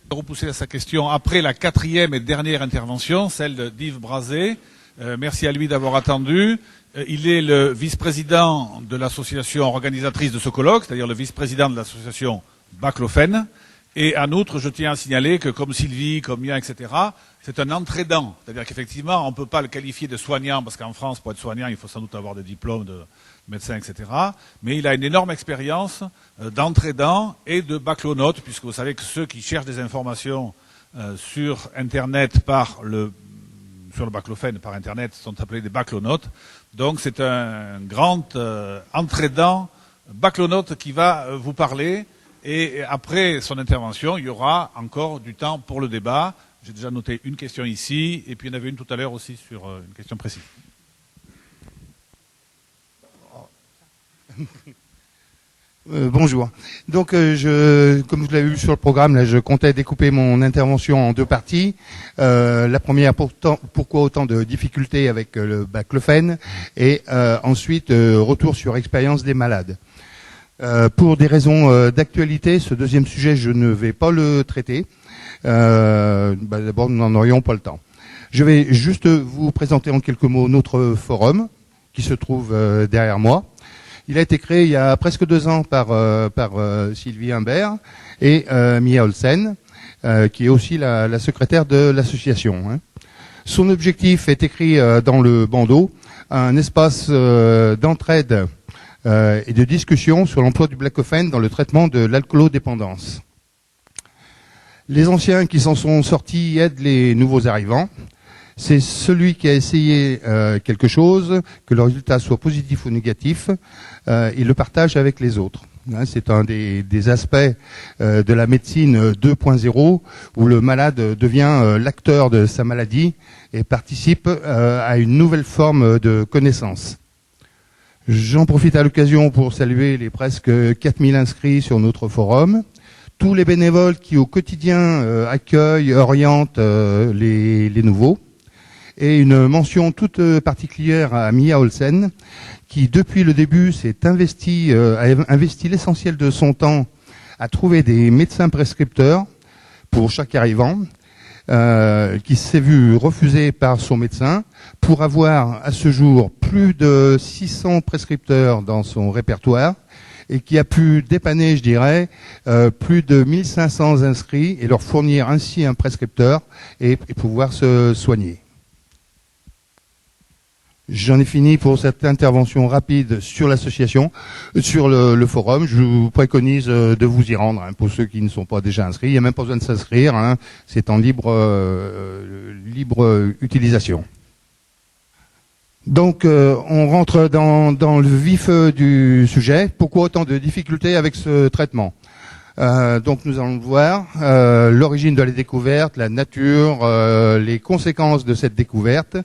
Repousser sa question après la quatrième et dernière intervention, celle d'Yves Brazé. Merci à lui d'avoir attendu. Il est le vice-président de l'association organisatrice de ce colloque, c'est-à-dire le vice-président de l'association Baclofen. Et en outre, je tiens à signaler que comme Sylvie, comme Yann, etc., c'est un entraidant. C'est-à-dire qu'effectivement, on ne peut pas le qualifier de soignant, parce qu'en France, pour être soignant, il faut sans doute avoir des diplômes de médecin, etc. Mais il a une énorme expérience d'entraidant et de baclonaute, puisque vous savez que ceux qui cherchent des informations sur Internet sur le baclofen par Internet sont appelés des baclonautes. Donc c'est un grand entraidant baclonaute qui va vous parler. Et après son intervention, il y aura encore du temps pour le débat. J'ai déjà noté une question ici, et puis il y en avait une tout à l'heure aussi sur une question précise. Bonjour. Donc, comme vous l'avez vu sur le programme, là, je comptais découper mon intervention en deux parties. La première, pourquoi autant de difficultés avec le baclofen, et ensuite retour sur expérience des malades. Pour des raisons d'actualité, ce deuxième sujet, je ne vais pas le traiter. D'abord, nous n'en aurions pas le temps. Je vais juste vous présenter en quelques mots notre forum, qui se trouve derrière moi. Il a été créé il y a presque 2 ans par Sylvie Humbert et Mia Olsen, qui est aussi la secrétaire de l'association. Hein. Son objectif est écrit dans le bandeau, un espace d'entraide et de discussion sur l'emploi du baclofen dans le traitement de l'alcoolodépendance. Les anciens qui s'en sont sortis aident les nouveaux arrivants. C'est celui qui a essayé quelque chose, que le résultat soit positif ou négatif, il le partage avec les autres. Hein, c'est un des aspects de la médecine 2.0 où le malade devient l'acteur de sa maladie et participe à une nouvelle forme de connaissance. J'en profite à l'occasion pour saluer les presque 4000 inscrits sur notre forum, tous les bénévoles qui au quotidien accueillent, orientent les nouveaux, et une mention toute particulière à Mia Olsen, qui depuis le début a investi l'essentiel de son temps à trouver des médecins prescripteurs pour chaque arrivant, qui s'est vu refuser par son médecin pour avoir à ce jour plus de 600 prescripteurs dans son répertoire et qui a pu dépanner, je dirais, plus de 1500 inscrits et leur fournir ainsi un prescripteur et pouvoir se soigner. J'en ai fini pour cette intervention rapide sur l'association, sur le forum. Je vous préconise de vous y rendre, hein, pour ceux qui ne sont pas déjà inscrits. Il n'y a même pas besoin de s'inscrire, hein, c'est en libre utilisation. Donc, on rentre dans le vif du sujet. Pourquoi autant de difficultés avec ce traitement ? Donc nous allons voir l'origine de la découverte, la nature, les conséquences de cette découverte,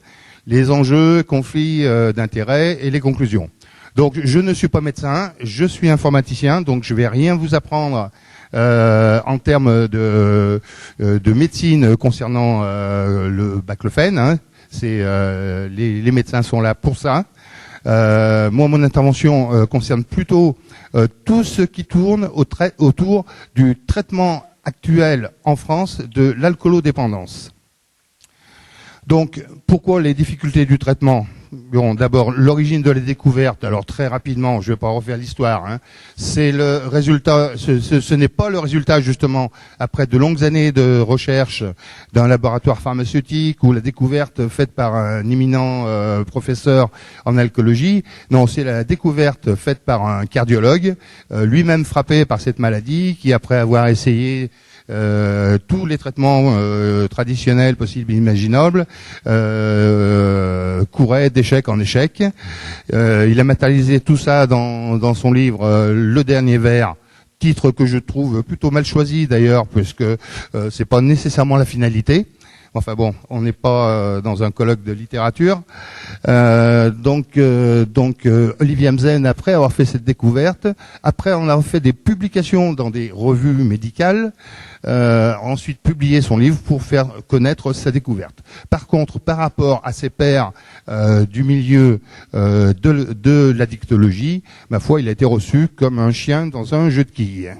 les enjeux, conflits d'intérêts et les conclusions. Donc je ne suis pas médecin, je suis informaticien, donc je vais rien vous apprendre en termes de médecine concernant le baclofen. Hein. Les médecins sont là pour ça. Moi, mon intervention concerne plutôt tout ce qui tourne autour du traitement actuel en France de l'alcoolodépendance. Donc, pourquoi les difficultés du traitement ? Bon, d'abord, l'origine de la découverte. Alors, très rapidement, je ne vais pas refaire l'histoire. Hein. C'est le résultat. Ce n'est pas le résultat, justement, après de longues années de recherche d'un laboratoire pharmaceutique ou la découverte faite par un éminent professeur en alcoolologie. Non, c'est la découverte faite par un cardiologue, lui-même frappé par cette maladie, qui, après avoir essayé tous les traitements traditionnels possibles et imaginables, courait d'échec en échec. Il a matérialisé tout ça dans son livre Le Dernier Vers, titre que je trouve plutôt mal choisi d'ailleurs, puisque c'est pas nécessairement la finalité. Enfin bon, on n'est pas dans un colloque de littérature. Donc Olivier Hamzen, après avoir fait cette découverte, après on a fait des publications dans des revues médicales, ensuite publié son livre pour faire connaître sa découverte. Par contre, par rapport à ses pairs du milieu de la dictologie, ma foi, il a été reçu comme un chien dans un jeu de quilles.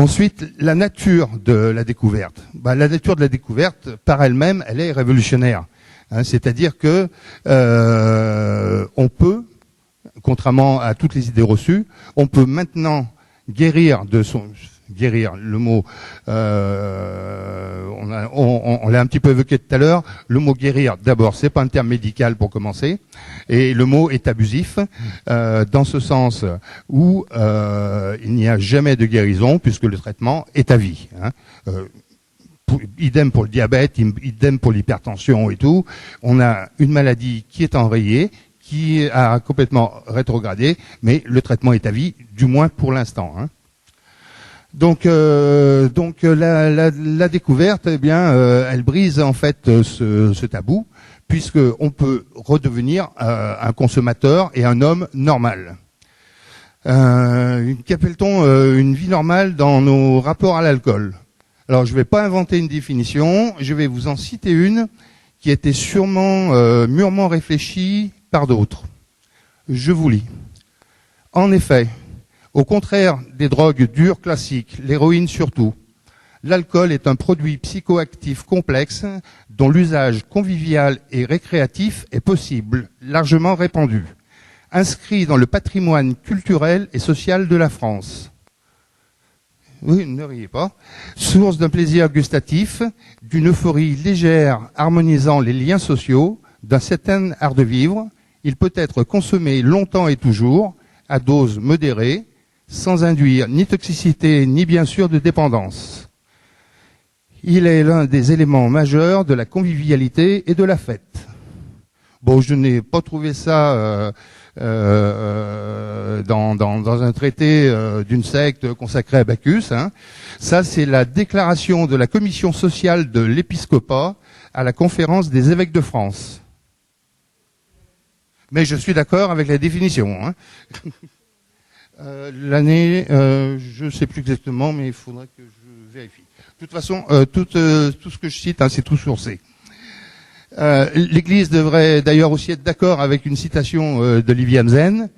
Ensuite, la nature de la découverte. La nature de la découverte, par elle-même, elle est révolutionnaire. C'est-à-dire que on peut, contrairement à toutes les idées reçues, on peut maintenant guérir le mot, on l'a un petit peu évoqué tout à l'heure. Le mot guérir, d'abord, c'est pas un terme médical pour commencer, et le mot est abusif dans ce sens où il n'y a jamais de guérison puisque le traitement est à vie. Idem pour le diabète, idem pour l'hypertension et tout. On a une maladie qui est enrayée, qui a complètement rétrogradé, mais le traitement est à vie, du moins pour l'instant. Donc la découverte, eh bien, elle brise en fait ce tabou, puisque on peut redevenir un consommateur et un homme normal. Qu'appelle-t-on une vie normale dans nos rapports à l'alcool? Alors, je ne vais pas inventer une définition, je vais vous en citer une qui était sûrement mûrement réfléchie par d'autres. Je vous lis. En effet, au contraire des drogues dures classiques, l'héroïne surtout, l'alcool est un produit psychoactif complexe dont l'usage convivial et récréatif est possible, largement répandu, inscrit dans le patrimoine culturel et social de la France. Oui, ne riez pas. Source d'un plaisir gustatif, d'une euphorie légère harmonisant les liens sociaux, d'un certain art de vivre, il peut être consommé longtemps et toujours, à dose modérée, sans induire ni toxicité ni bien sûr de dépendance. Il est l'un des éléments majeurs de la convivialité et de la fête. Bon, je n'ai pas trouvé ça dans un traité d'une secte consacrée à Bacchus. Ça, c'est la déclaration de la commission sociale de l'épiscopat à la conférence des évêques de France. Mais je suis d'accord avec la définition. L'année, je ne sais plus exactement, mais il faudrait que je vérifie. De toute façon, tout ce que je cite, c'est tout sourcé. L'Église devrait d'ailleurs aussi être d'accord avec une citation d'Olivier Hamzen.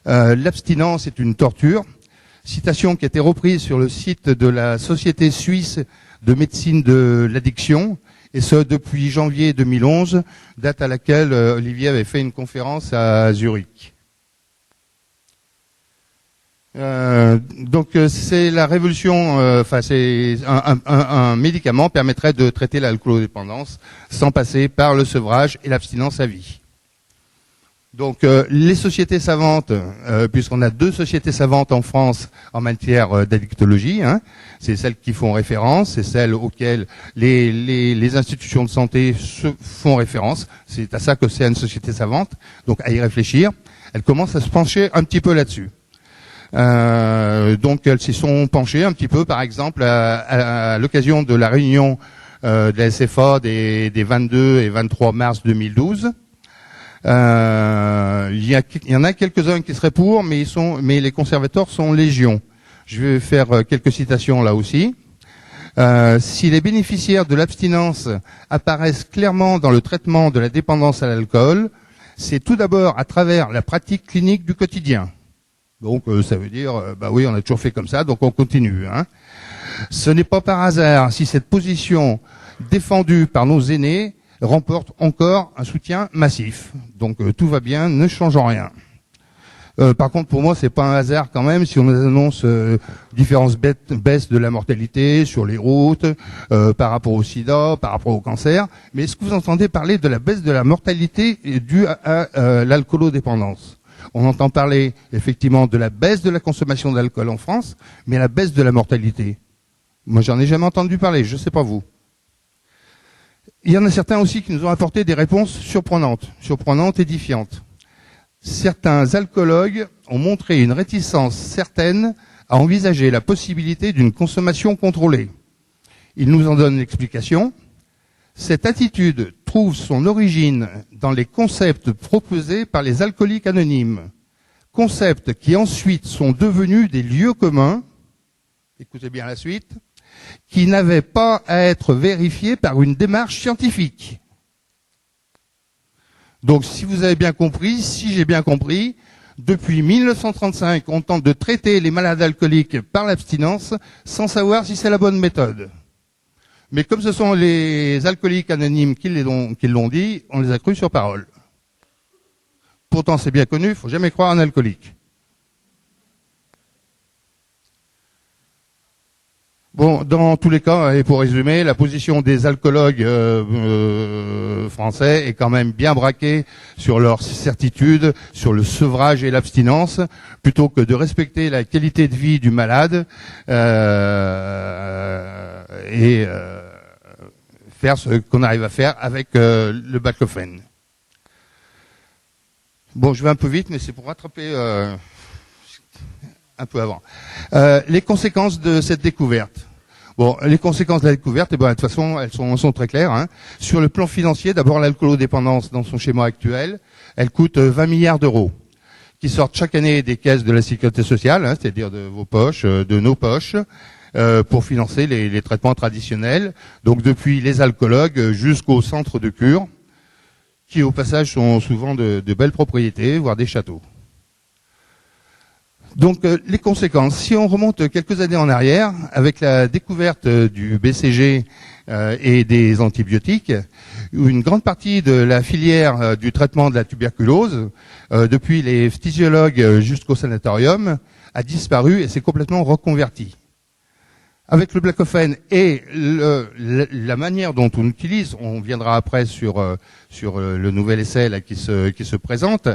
L'abstinence est une torture. Citation qui a été reprise sur le site de la Société suisse de médecine de l'addiction, et ce depuis janvier 2011, date à laquelle Olivier avait fait une conférence à Zurich. Donc c'est la révolution, c'est un médicament permettrait de traiter l'alcoolodépendance sans passer par le sevrage et l'abstinence à vie. Donc les sociétés savantes, puisqu'on a 2 sociétés savantes en France en matière d'addictologie, c'est celles qui font référence, c'est celles auxquelles les institutions de santé se font référence. C'est à ça que c'est une société savante. Donc à y réfléchir, elles commencent à se pencher un petit peu là-dessus. Donc elles s'y sont penchées un petit peu, par exemple, à l'occasion de la réunion de la SFA des 22 et 23 mars 2012. Il y en a quelques-uns qui seraient pour, mais les conservateurs sont légion. Je vais faire quelques citations là aussi. Si les bénéficiaires de l'abstinence apparaissent clairement dans le traitement de la dépendance à l'alcool, c'est tout d'abord à travers la pratique clinique du quotidien. Donc ça veut dire, oui, on a toujours fait comme ça, donc on continue. Ce n'est pas par hasard si cette position défendue par nos aînés remporte encore un soutien massif. Donc tout va bien, ne changeons rien. Par contre, pour moi, c'est pas un hasard quand même si on annonce différentes baisses de la mortalité sur les routes, par rapport au sida, par rapport au cancer. Mais est-ce que vous entendez parler de la baisse de la mortalité due à l'alcoolodépendance ? On entend parler effectivement de la baisse de la consommation d'alcool en France, mais la baisse de la mortalité. Moi, j'en ai jamais entendu parler, je ne sais pas vous. Il y en a certains aussi qui nous ont apporté des réponses surprenantes, édifiantes. Certains alcoologues ont montré une réticence certaine à envisager la possibilité d'une consommation contrôlée. Ils nous en donnent l'explication. Cette attitude trouve son origine dans les concepts proposés par les alcooliques anonymes, concepts qui ensuite sont devenus des lieux communs, écoutez bien la suite, qui n'avaient pas à être vérifiés par une démarche scientifique. Donc si vous avez bien compris, si j'ai bien compris, Depuis 1935, on tente de traiter les malades alcooliques par l'abstinence sans savoir si c'est la bonne méthode. Mais comme ce sont les alcooliques anonymes qui l'ont dit, on les a crus sur parole. Pourtant, c'est bien connu, il faut jamais croire un alcoolique. Bon, dans tous les cas, et pour résumer, la position des alcoologues français est quand même bien braquée sur leur certitude, sur le sevrage et l'abstinence, plutôt que de respecter la qualité de vie du malade et faire ce qu'on arrive à faire avec le baclofène. Bon, je vais un peu vite, mais c'est pour rattraper un peu avant. Les conséquences de cette découverte. Bon, les conséquences de la découverte, de toute façon, elles sont très claires. Hein. Sur le plan financier, d'abord, l'alcoolodépendance, dans son schéma actuel, elle coûte 20 milliards d'euros, qui sortent chaque année des caisses de la sécurité sociale, hein, c'est-à-dire de vos poches, de nos poches, pour financer les traitements traditionnels. Donc, depuis les alcoologues jusqu'aux centres de cure, qui, au passage, sont souvent de belles propriétés, voire des châteaux. Donc les conséquences, si on remonte quelques années en arrière, avec la découverte du BCG et des antibiotiques, une grande partie de la filière du traitement de la tuberculose, depuis les physiologues jusqu'au sanatorium, a disparu et s'est complètement reconverti. Avec le baclofène et la manière dont on l'utilise, on viendra après sur le nouvel essai là qui se présente.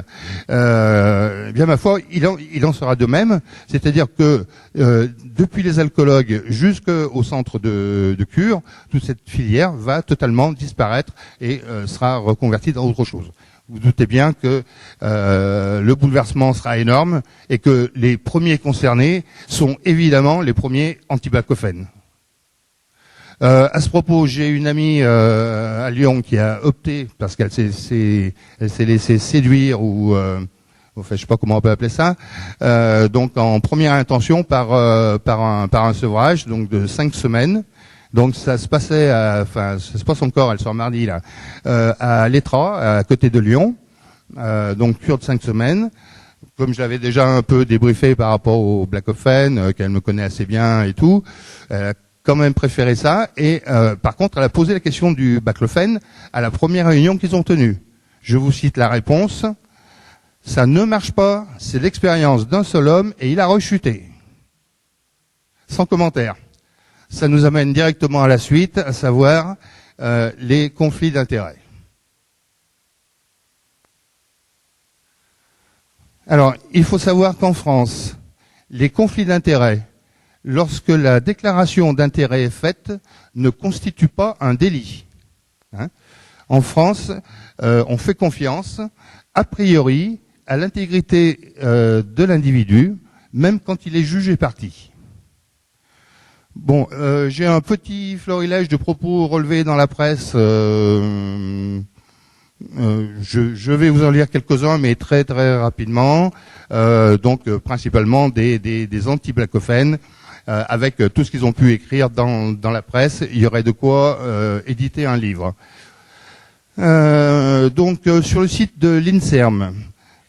Bien ma foi, il en sera de même, c'est-à-dire que depuis les alcoologues jusqu'au centre de cure, toute cette filière va totalement disparaître et sera reconvertie dans autre chose. Vous doutez bien que le bouleversement sera énorme et que les premiers concernés sont évidemment les premiers anti-baclofène. À ce propos, j'ai une amie à Lyon qui a opté, parce qu'elle s'est laissée séduire ou enfin, je sais pas comment on peut appeler ça, donc en première intention par un sevrage donc de 5 semaines. Donc ça se passait, ça se passe encore, elle sort mardi là, à l'Étra, à côté de Lyon, donc cure de 5 semaines. Comme je l'avais déjà un peu débriefé par rapport au baclofène, qu'elle me connaît assez bien et tout, elle a quand même préféré ça. Et par contre, elle a posé la question du baclofène à la première réunion qu'ils ont tenue. Je vous cite la réponse. Ça ne marche pas, c'est l'expérience d'un seul homme et il a rechuté. Sans commentaire. Ça nous amène directement à la suite, à savoir les conflits d'intérêts. Alors, il faut savoir qu'en France, les conflits d'intérêts, lorsque la déclaration d'intérêt est faite, ne constituent pas un délit. Hein ? En France, on fait confiance, a priori, à l'intégrité de l'individu, même quand il est jugé partie. Bon, j'ai un petit florilège de propos relevés dans la presse. Je vais vous en lire quelques-uns, mais très très rapidement. Donc, principalement des anti-baclofènes, avec tout ce qu'ils ont pu écrire dans la presse. Il y aurait de quoi éditer un livre. Donc, sur le site de l'INSERM,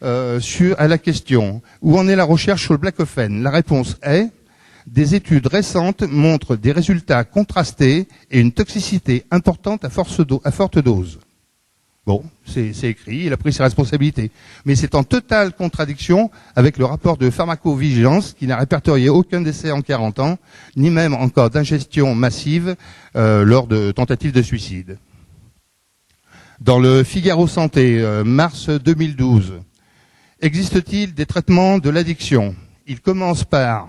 à la question « Où en est la recherche sur le baclofène ?» La réponse est « Des études récentes montrent des résultats contrastés et une toxicité importante à forte dose. » Bon, c'est écrit, il a pris ses responsabilités. Mais c'est en totale contradiction avec le rapport de pharmacovigilance qui n'a répertorié aucun décès en 40 ans, ni même encore d'ingestion massive lors de tentatives de suicide. Dans le Figaro Santé, mars 2012, existe-t-il des traitements de l'addiction? Il commence par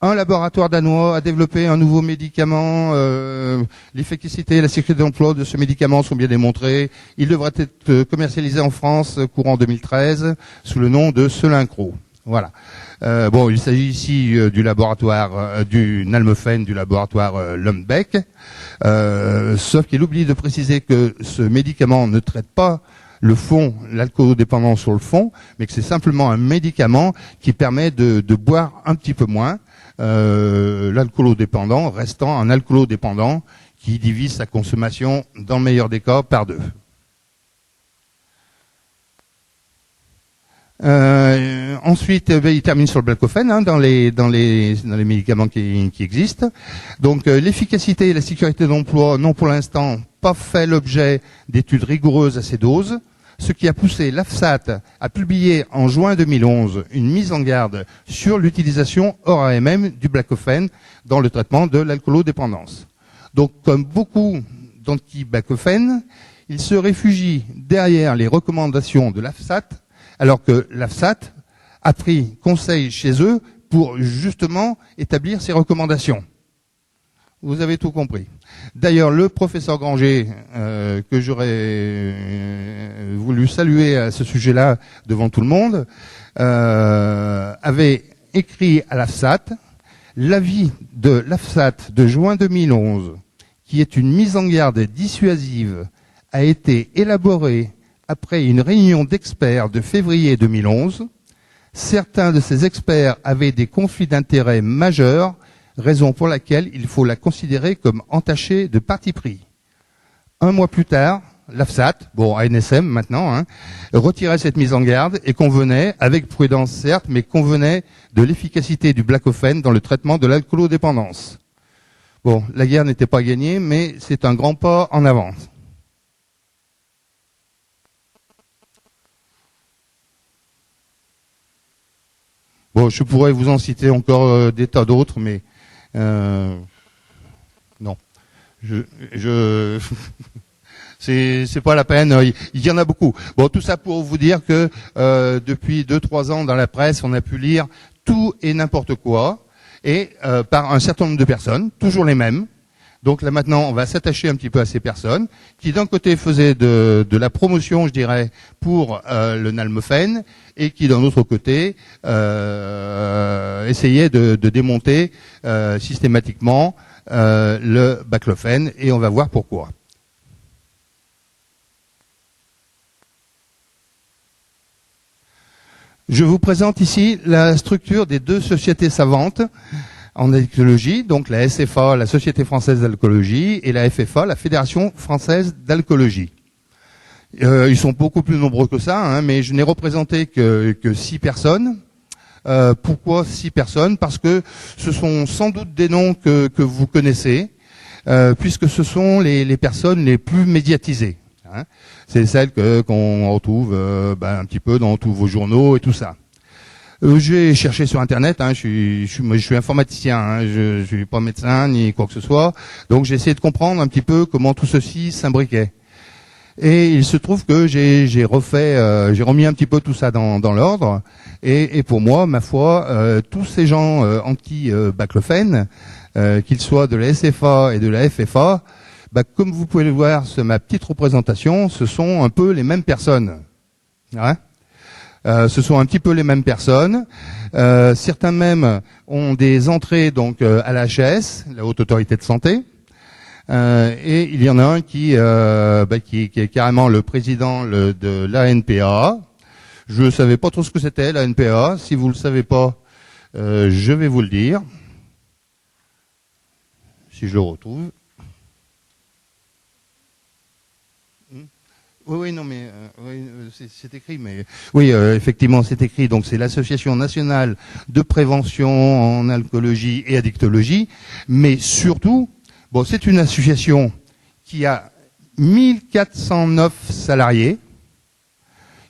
un laboratoire danois a développé un nouveau médicament, l'efficacité et la sécurité d'emploi de ce médicament sont bien démontrées. Il devrait être commercialisé en France courant 2013 sous le nom de Selincro. Voilà. Bon, il s'agit ici du laboratoire du nalmefène du laboratoire Lundbeck, sauf qu'il oublie de préciser que ce médicament ne traite pas le fond, l'alcoolodépendance sur le fond, mais que c'est simplement un médicament qui permet de boire un petit peu moins, l'alcoolodépendant restant un alcoolodépendant qui divise sa consommation, dans le meilleur des cas, par 2. Ensuite, il termine sur le baclofen dans les médicaments qui existent. Donc l'efficacité et la sécurité d'emploi n'ont pour l'instant pas fait l'objet d'études rigoureuses à ces doses, ce qui a poussé l'AFSAT à publier en juin 2011 une mise en garde sur l'utilisation hors AMM du baclofen dans le traitement de l'alcoolodépendance. Donc comme beaucoup d'antibaclofènes, il se réfugie derrière les recommandations de l'AFSAT, alors que l'AFSAT a pris conseil chez eux pour justement établir ces recommandations. Vous avez tout compris. D'ailleurs, le professeur Granger, que j'aurais voulu saluer à ce sujet-là devant tout le monde, avait écrit à l'AFSAT l'avis de l'AFSAT de juin 2011, qui est une mise en garde dissuasive, a été élaboré après une réunion d'experts de février 2011. Certains de ces experts avaient des conflits d'intérêts majeurs, raison pour laquelle il faut la considérer comme entachée de parti pris. Un mois plus tard, l'AFSAT, ANSM maintenant, retirait cette mise en garde et convenait, avec prudence certes, mais convenait de l'efficacité du baclofen dans le traitement de l'alcoolodépendance. Bon, la guerre n'était pas gagnée, mais c'est un grand pas en avant. Bon, je pourrais vous en citer encore des tas d'autres, mais non. C'est pas la peine. Il y en a beaucoup. Bon, tout ça pour vous dire que depuis 2-3 ans dans la presse, on a pu lire tout et n'importe quoi, et par un certain nombre de personnes, toujours les mêmes. Donc là maintenant, on va s'attacher un petit peu à ces personnes qui d'un côté faisaient de la promotion, je dirais, pour le nalmefène, et qui d'un autre côté essayaient de démonter systématiquement le baclofen, et on va voir pourquoi. Je vous présente ici la structure des deux sociétés savantes en addictologie, donc la SFA, la Société Française d'Alcoolologie, et la FFA, la Fédération Française d'Alcoolologie. Ils sont beaucoup plus nombreux que ça, mais je n'ai représenté que 6 personnes. Pourquoi 6 personnes? Parce que ce sont sans doute des noms que vous connaissez, puisque ce sont les personnes les plus médiatisées. C'est celles qu'on retrouve un petit peu dans tous vos journaux et tout ça. J'ai cherché sur Internet, je suis informaticien, je suis pas médecin ni quoi que ce soit, donc j'ai essayé de comprendre un petit peu comment tout ceci s'imbriquait. Et il se trouve que j'ai remis un petit peu tout ça dans l'ordre, et pour moi, ma foi, tous ces gens anti-baclofène, qu'ils soient de la SFA et de la FFA, comme vous pouvez le voir sur ma petite représentation, ce sont un peu les mêmes personnes. Ce sont un petit peu les mêmes personnes. Certains même ont des entrées donc à la HAS, la Haute Autorité de Santé. Et il y en a un qui est carrément le président de l'ANPA. Je ne savais pas trop ce que c'était l'ANPA. Si vous ne le savez pas, je vais vous le dire. Si je le retrouve. Oui, non, mais c'est écrit, mais oui, effectivement, c'est écrit. Donc, c'est l'Association nationale de prévention en alcoolologie et addictologie, mais surtout, c'est une association qui a 1409 salariés,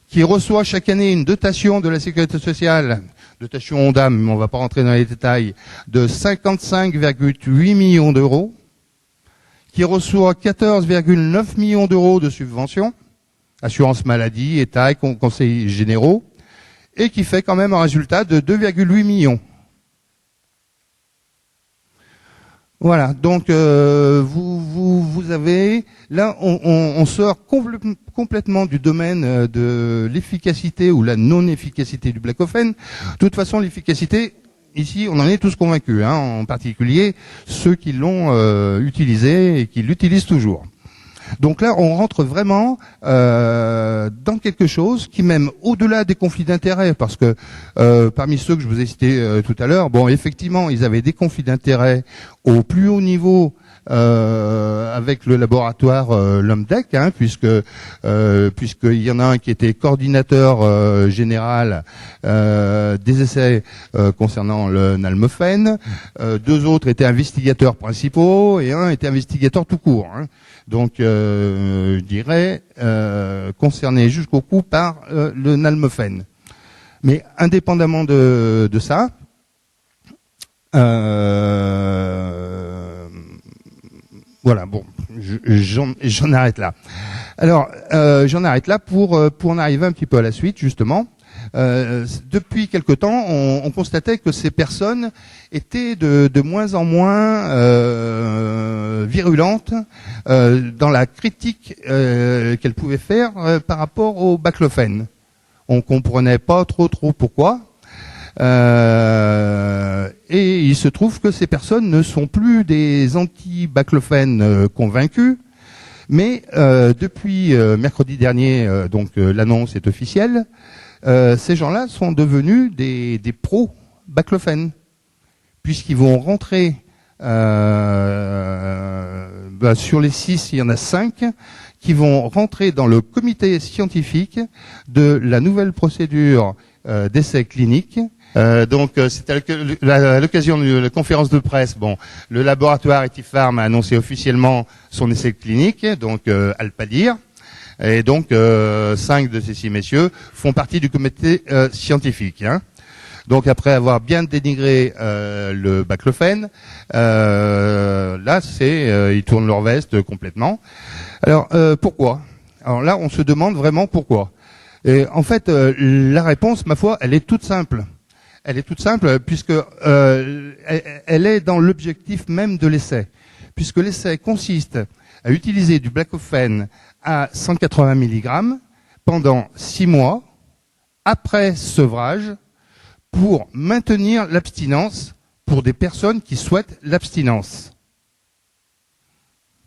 qui reçoit chaque année une dotation de la sécurité sociale, dotation ONDAM, mais on ne va pas rentrer dans les détails, de 55,8 millions d'euros, qui reçoit 14,9 millions d'euros de subventions, assurance maladie, État et conseils généraux, et qui fait quand même un résultat de 2,8 millions. Voilà, donc vous avez, là on sort complètement du domaine de l'efficacité ou la non-efficacité du baclofen. De toute façon, l'efficacité, ici on en est tous convaincus, en particulier ceux qui l'ont utilisé et qui l'utilisent toujours. Donc là, on rentre vraiment dans quelque chose qui, même au-delà des conflits d'intérêts, parce que parmi ceux que je vous ai cités tout à l'heure, bon, effectivement, ils avaient des conflits d'intérêts au plus haut niveau avec le laboratoire LOMDEC, hein, puisqu'il y en a un qui était coordinateur général des essais concernant le nalmefène, deux autres étaient investigateurs principaux et un était investigateur tout court. Hein. Donc, je dirais, concerné jusqu'au cou par le nalmefène. Mais indépendamment de ça, voilà, bon, j'en arrête là. Alors, j'en arrête là pour en arriver un petit peu à la suite, justement. Depuis quelque temps, on constatait que ces personnes étaient de moins en moins virulentes dans la critique qu'elles pouvaient faire par rapport au baclofène. On comprenait pas trop pourquoi. Et il se trouve que ces personnes ne sont plus des anti-baclofènes convaincus, mais depuis mercredi dernier, donc l'annonce est officielle, ces gens-là sont devenus des pro-baclofènes, puisqu'ils vont rentrer sur les 6, il y en a 5 qui vont rentrer dans le comité scientifique de la nouvelle procédure d'essai clinique. Donc, c'était à l'occasion de la conférence de presse. Bon, le laboratoire Etipharm a annoncé officiellement son essai clinique, donc Alpadir. Et donc, 5 de ces 6 messieurs font partie du comité scientifique. Hein. Donc, après avoir bien dénigré le baclofène, là, ils tournent leur veste complètement. Alors, pourquoi? Alors là, on se demande vraiment pourquoi. Et en fait, la réponse, ma foi, elle est toute simple. Elle est toute simple puisque elle est dans l'objectif même de l'essai. Puisque l'essai consiste à utiliser du baclofène à 180 mg pendant 6 mois après sevrage pour maintenir l'abstinence pour des personnes qui souhaitent l'abstinence.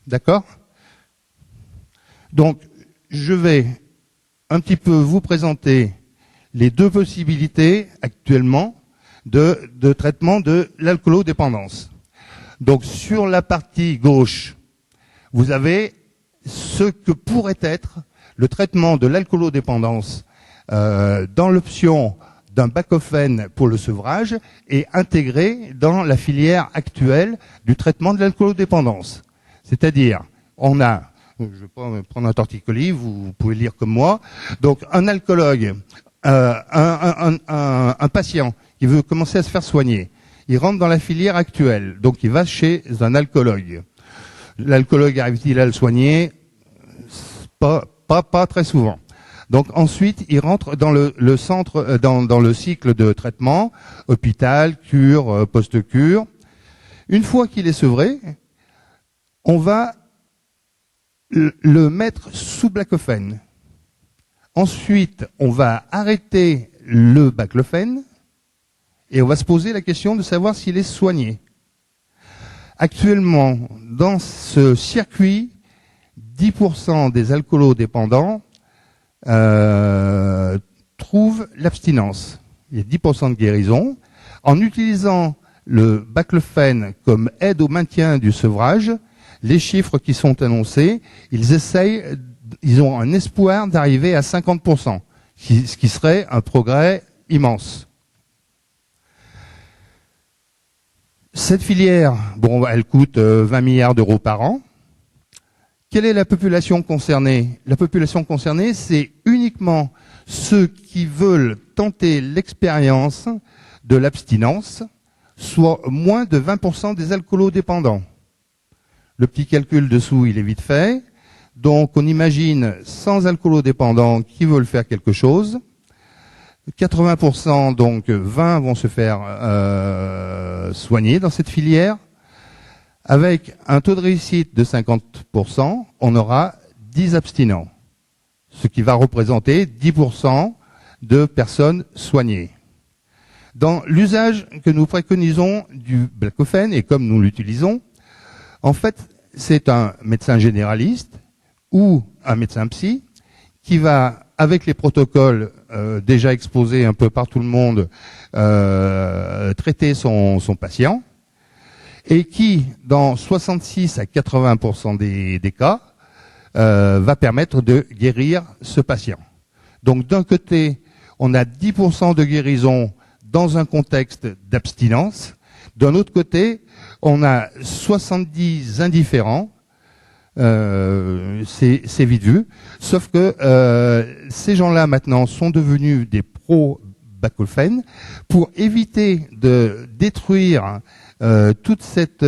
D'accord? Donc, je vais un petit peu vous présenter les deux possibilités actuellement de traitement de l'alcoolodépendance. Donc sur la partie gauche, vous avez ce que pourrait être le traitement de l'alcoolodépendance dans l'option d'un baclofène pour le sevrage et intégré dans la filière actuelle du traitement de l'alcoolodépendance. C'est-à-dire, on a, je vais pas prendre un torticolis, vous pouvez lire comme moi, donc un alcoologue, un patient qui veut commencer à se faire soigner, il rentre dans la filière actuelle, donc il va chez un alcoologue. L'alcoologue arrive-t-il à le soigner? Pas très souvent. Donc ensuite, il rentre dans le centre, dans le cycle de traitement, hôpital, cure, post-cure. Une fois qu'il est sevré, on va le mettre sous baclofène. Ensuite, on va arrêter le baclofène et on va se poser la question de savoir s'il est soigné. Actuellement, dans ce circuit, 10% des alcoolodépendants trouvent l'abstinence. Il y a 10% de guérison. En utilisant le baclofène comme aide au maintien du sevrage, les chiffres qui sont annoncés, ils ont un espoir d'arriver à 50%, ce qui serait un progrès immense. Cette filière, bon, elle coûte 20 milliards d'euros par an. Quelle est la population concernée? La population concernée, c'est uniquement ceux qui veulent tenter l'expérience de l'abstinence, soit moins de 20% des alcoolodépendants. Le petit calcul dessous, il est vite fait. Donc, on imagine 100 alcoolodépendants qui veulent faire quelque chose. 80%, donc 20 vont se faire soigner dans cette filière. Avec un taux de réussite de 50%, on aura 10 abstinents, ce qui va représenter 10% de personnes soignées. Dans l'usage que nous préconisons du baclofène, et comme nous l'utilisons, en fait, c'est un médecin généraliste ou un médecin psy qui va, avec les protocoles déjà exposés un peu par tout le monde, traiter son patient, et qui, dans 66 à 80% des cas, va permettre de guérir ce patient. Donc d'un côté, on a 10% de guérison dans un contexte d'abstinence. D'un autre côté, on a 70 indifférents. C'est vite vu. Sauf que ces gens-là maintenant sont devenus des pro-baclofen pour éviter de détruire toute cette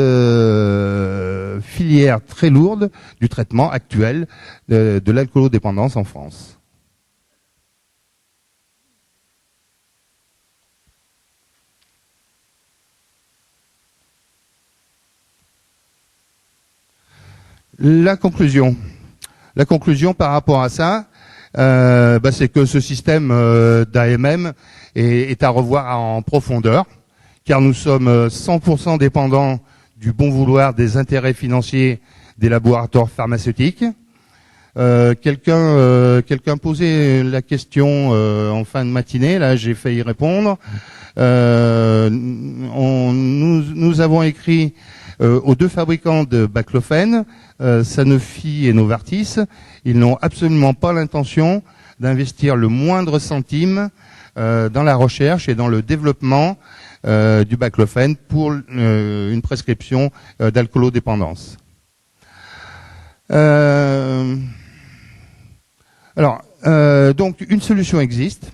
filière très lourde du traitement actuel de l'alcoolodépendance en France. La conclusion par rapport à ça, c'est que ce système d'AMM est à revoir en profondeur, car nous sommes 100% dépendants du bon vouloir des intérêts financiers des laboratoires pharmaceutiques. Quelqu'un posait la question en fin de matinée, là j'ai fait y répondre. Nous avons écrit aux deux fabricants de baclofen, Sanofi et Novartis. Ils n'ont absolument pas l'intention d'investir le moindre centime dans la recherche et dans le développement du baclofen pour une prescription d'alcoolodépendance. Donc une solution existe.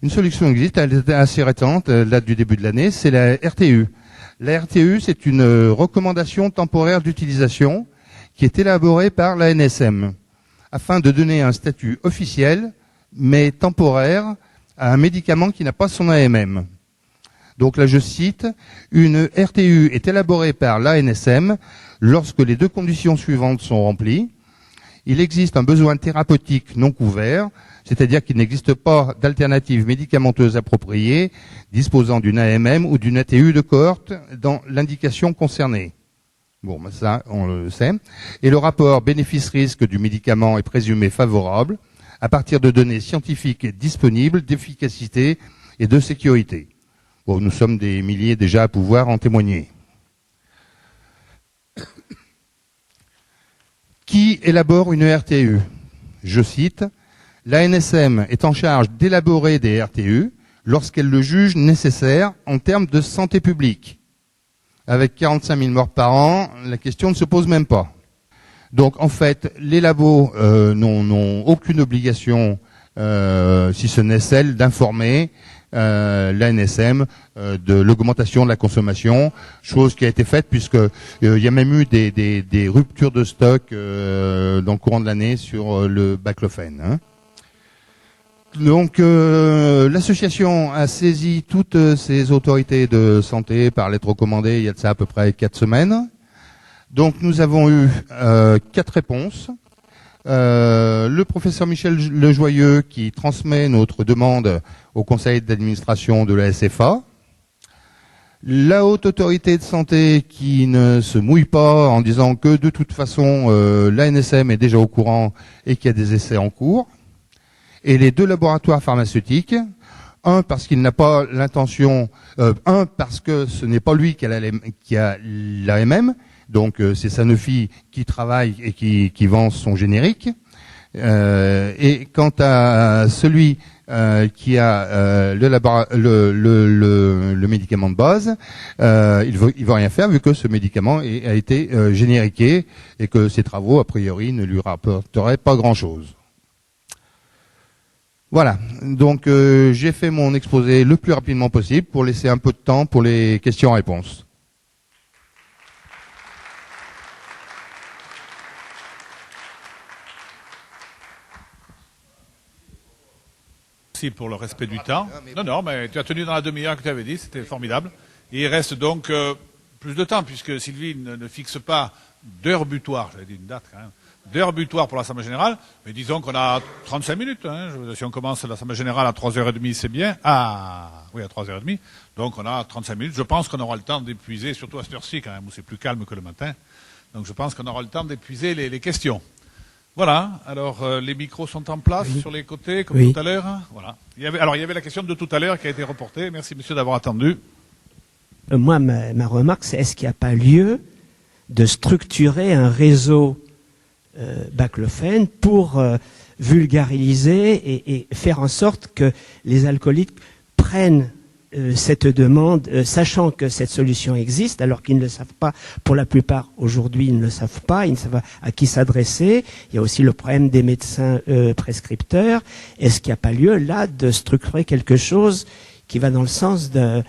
Une solution existe, elle est assez récente, elle date du début de l'année, c'est la RTU. La RTU, c'est une recommandation temporaire d'utilisation qui est élaborée par l'ANSM afin de donner un statut officiel mais temporaire à un médicament qui n'a pas son AMM. Donc là, je cite, une RTU est élaborée par l'ANSM lorsque les deux conditions suivantes sont remplies. Il existe un besoin thérapeutique non couvert, c'est-à-dire qu'il n'existe pas d'alternative médicamenteuse appropriée disposant d'une AMM ou d'une ATU de cohorte dans l'indication concernée. Bon, ça, on le sait. Et le rapport bénéfice-risque du médicament est présumé favorable à partir de données scientifiques disponibles d'efficacité et de sécurité. Bon, nous sommes des milliers déjà à pouvoir en témoigner. Qui élabore une RTU? Je cite, l'ANSM est en charge d'élaborer des RTU lorsqu'elle le juge nécessaire en termes de santé publique. Avec 45 000 morts par an, la question ne se pose même pas. Donc en fait, les labos n'ont aucune obligation, si ce n'est celle d'informer l'ANSM de l'augmentation de la consommation, chose qui a été faite puisque il y a même eu des ruptures de stock dans le courant de l'année sur le baclofen. Hein. Donc l'association a saisi toutes ces autorités de santé par lettre recommandée il y a de ça à peu près 4 semaines. Donc nous avons eu 4 réponses. Le professeur Michel Lejoyeux qui transmet notre demande au conseil d'administration de la SFA. La haute autorité de santé qui ne se mouille pas en disant que de toute façon l'ANSM est déjà au courant et qu'il y a des essais en cours. Et les 2 laboratoires pharmaceutiques, un parce qu'il n'a pas l'intention, un parce que ce n'est pas lui qui a l'AMM, donc c'est Sanofi qui travaille et qui vend son générique. Et quant à celui qui a le médicament de base, il veut rien faire vu que ce médicament a été génériqué et que ses travaux a priori ne lui rapporteraient pas grand-chose. Voilà, donc j'ai fait mon exposé le plus rapidement possible pour laisser un peu de temps pour les questions-réponses. Merci pour le respect du temps. Non, mais tu as tenu dans la demi-heure que tu avais dit, c'était formidable. Et il reste donc plus de temps, puisque Sylvie ne fixe pas d'heure butoir, j'avais dit une date quand même, d'heure butoir pour l'Assemblée Générale, mais disons qu'on a 35 minutes. Hein. Si on commence l'Assemblée Générale à 3h30, c'est bien. Ah, oui, à 3h30. Donc on a 35 minutes. Je pense qu'on aura le temps d'épuiser, surtout à cette heure-ci quand même, où c'est plus calme que le matin. Donc je pense qu'on aura le temps d'épuiser les questions. Voilà, alors les micros sont en place sur les côtés, comme Oui. tout à l'heure. Voilà. Il y avait la question de tout à l'heure qui a été reportée. Merci monsieur d'avoir attendu. Moi, ma remarque, c'est est-ce qu'il n'y a pas lieu de structurer un réseau baclofen pour vulgariser et faire en sorte que les alcooliques prennent cette demande, sachant que cette solution existe, alors qu'ils ne le savent pas. Pour la plupart, aujourd'hui, ils ne le savent pas, ils ne savent pas à qui s'adresser. Il y a aussi le problème des médecins prescripteurs. Est-ce qu'il n'y a pas lieu, là, de structurer quelque chose qui va dans le sens de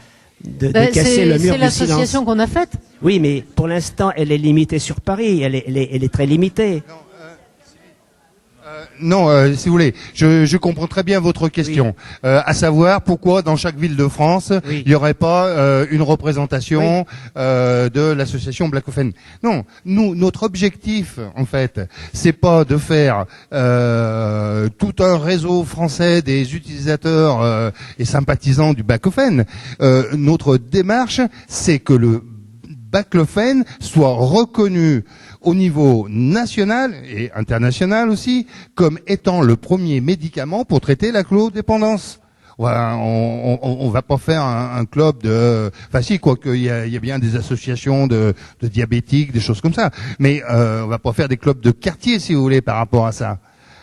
casser le mur du silence? C'est l'association qu'on a faite. Oui, mais pour l'instant, elle est limitée sur Paris. Elle est très limitée. Non, si vous voulez, je comprends très bien votre question, à savoir pourquoi dans chaque ville de France il n'y aurait pas une représentation de l'association Baclofen. Non, notre objectif en fait, c'est pas de faire tout un réseau français des utilisateurs et sympathisants du Baclofen. Notre démarche, c'est que le Baclofen soit reconnu au niveau national et international aussi comme étant le premier médicament pour traiter la chlordépendance. Voilà, on va pas faire un club de, enfin si, quoique il y a bien des associations de diabétiques, des choses comme ça, mais on va pas faire des clubs de quartier si vous voulez par rapport à ça.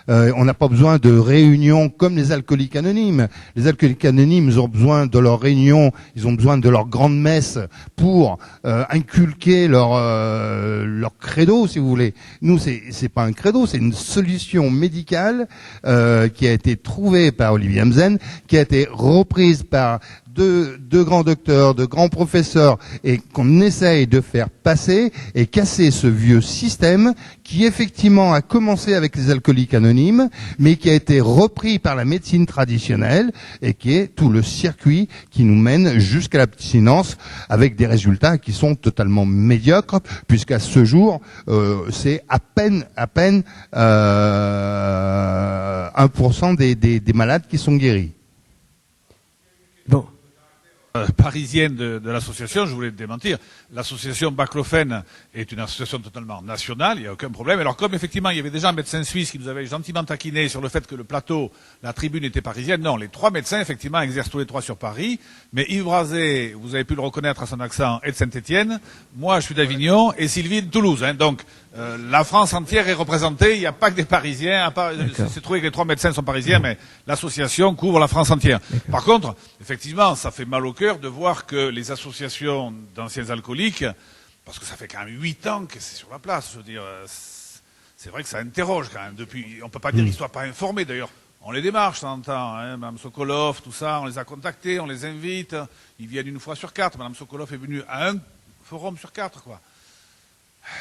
On n'a pas besoin de réunions comme les alcooliques anonymes. Les alcooliques anonymes, ils ont besoin de leurs réunions, ils ont besoin de leur grande messe pour inculquer leur credo, si vous voulez. Nous, c'est pas un credo, c'est une solution médicale qui a été trouvée par Olivier Hamzen, qui a été reprise par de grands docteurs, de grands professeurs, et qu'on essaye de faire passer et casser ce vieux système qui effectivement a commencé avec les alcooliques anonymes, mais qui a été repris par la médecine traditionnelle et qui est tout le circuit qui nous mène jusqu'à l'abstinence avec des résultats qui sont totalement médiocres, puisqu'à ce jour, c'est à peine 1% des malades qui sont guéris. Bon. Parisienne de l'association, je voulais te démentir. L'association Baclofen est une association totalement nationale, il n'y a aucun problème. Alors comme effectivement il y avait déjà un médecin suisse qui nous avait gentiment taquiné sur le fait que le plateau, la tribune était parisienne, non, les trois médecins effectivement exercent tous les trois sur Paris, mais Yves Brazé, vous avez pu le reconnaître à son accent, est de Saint-Étienne, moi je suis d'Avignon et Sylvie de Toulouse. Donc la France entière est représentée, il n'y a pas que des Parisiens, à part, c'est trouvé que les trois médecins sont parisiens, mais l'association couvre la France entière. Par contre, effectivement, ça fait mal au cœur de voir que les associations d'anciens alcooliques, parce que ça fait quand même 8 ans que c'est sur la place, je veux dire, c'est vrai que ça interroge quand même. Depuis, on peut pas dire qu'ils ne soient pas informés d'ailleurs. On les démarche, ça entend, hein, Mme Sokolov, tout ça, on les a contactés, on les invite, ils viennent une fois sur 4. Mme Sokolov est venue à un forum sur 4, quoi.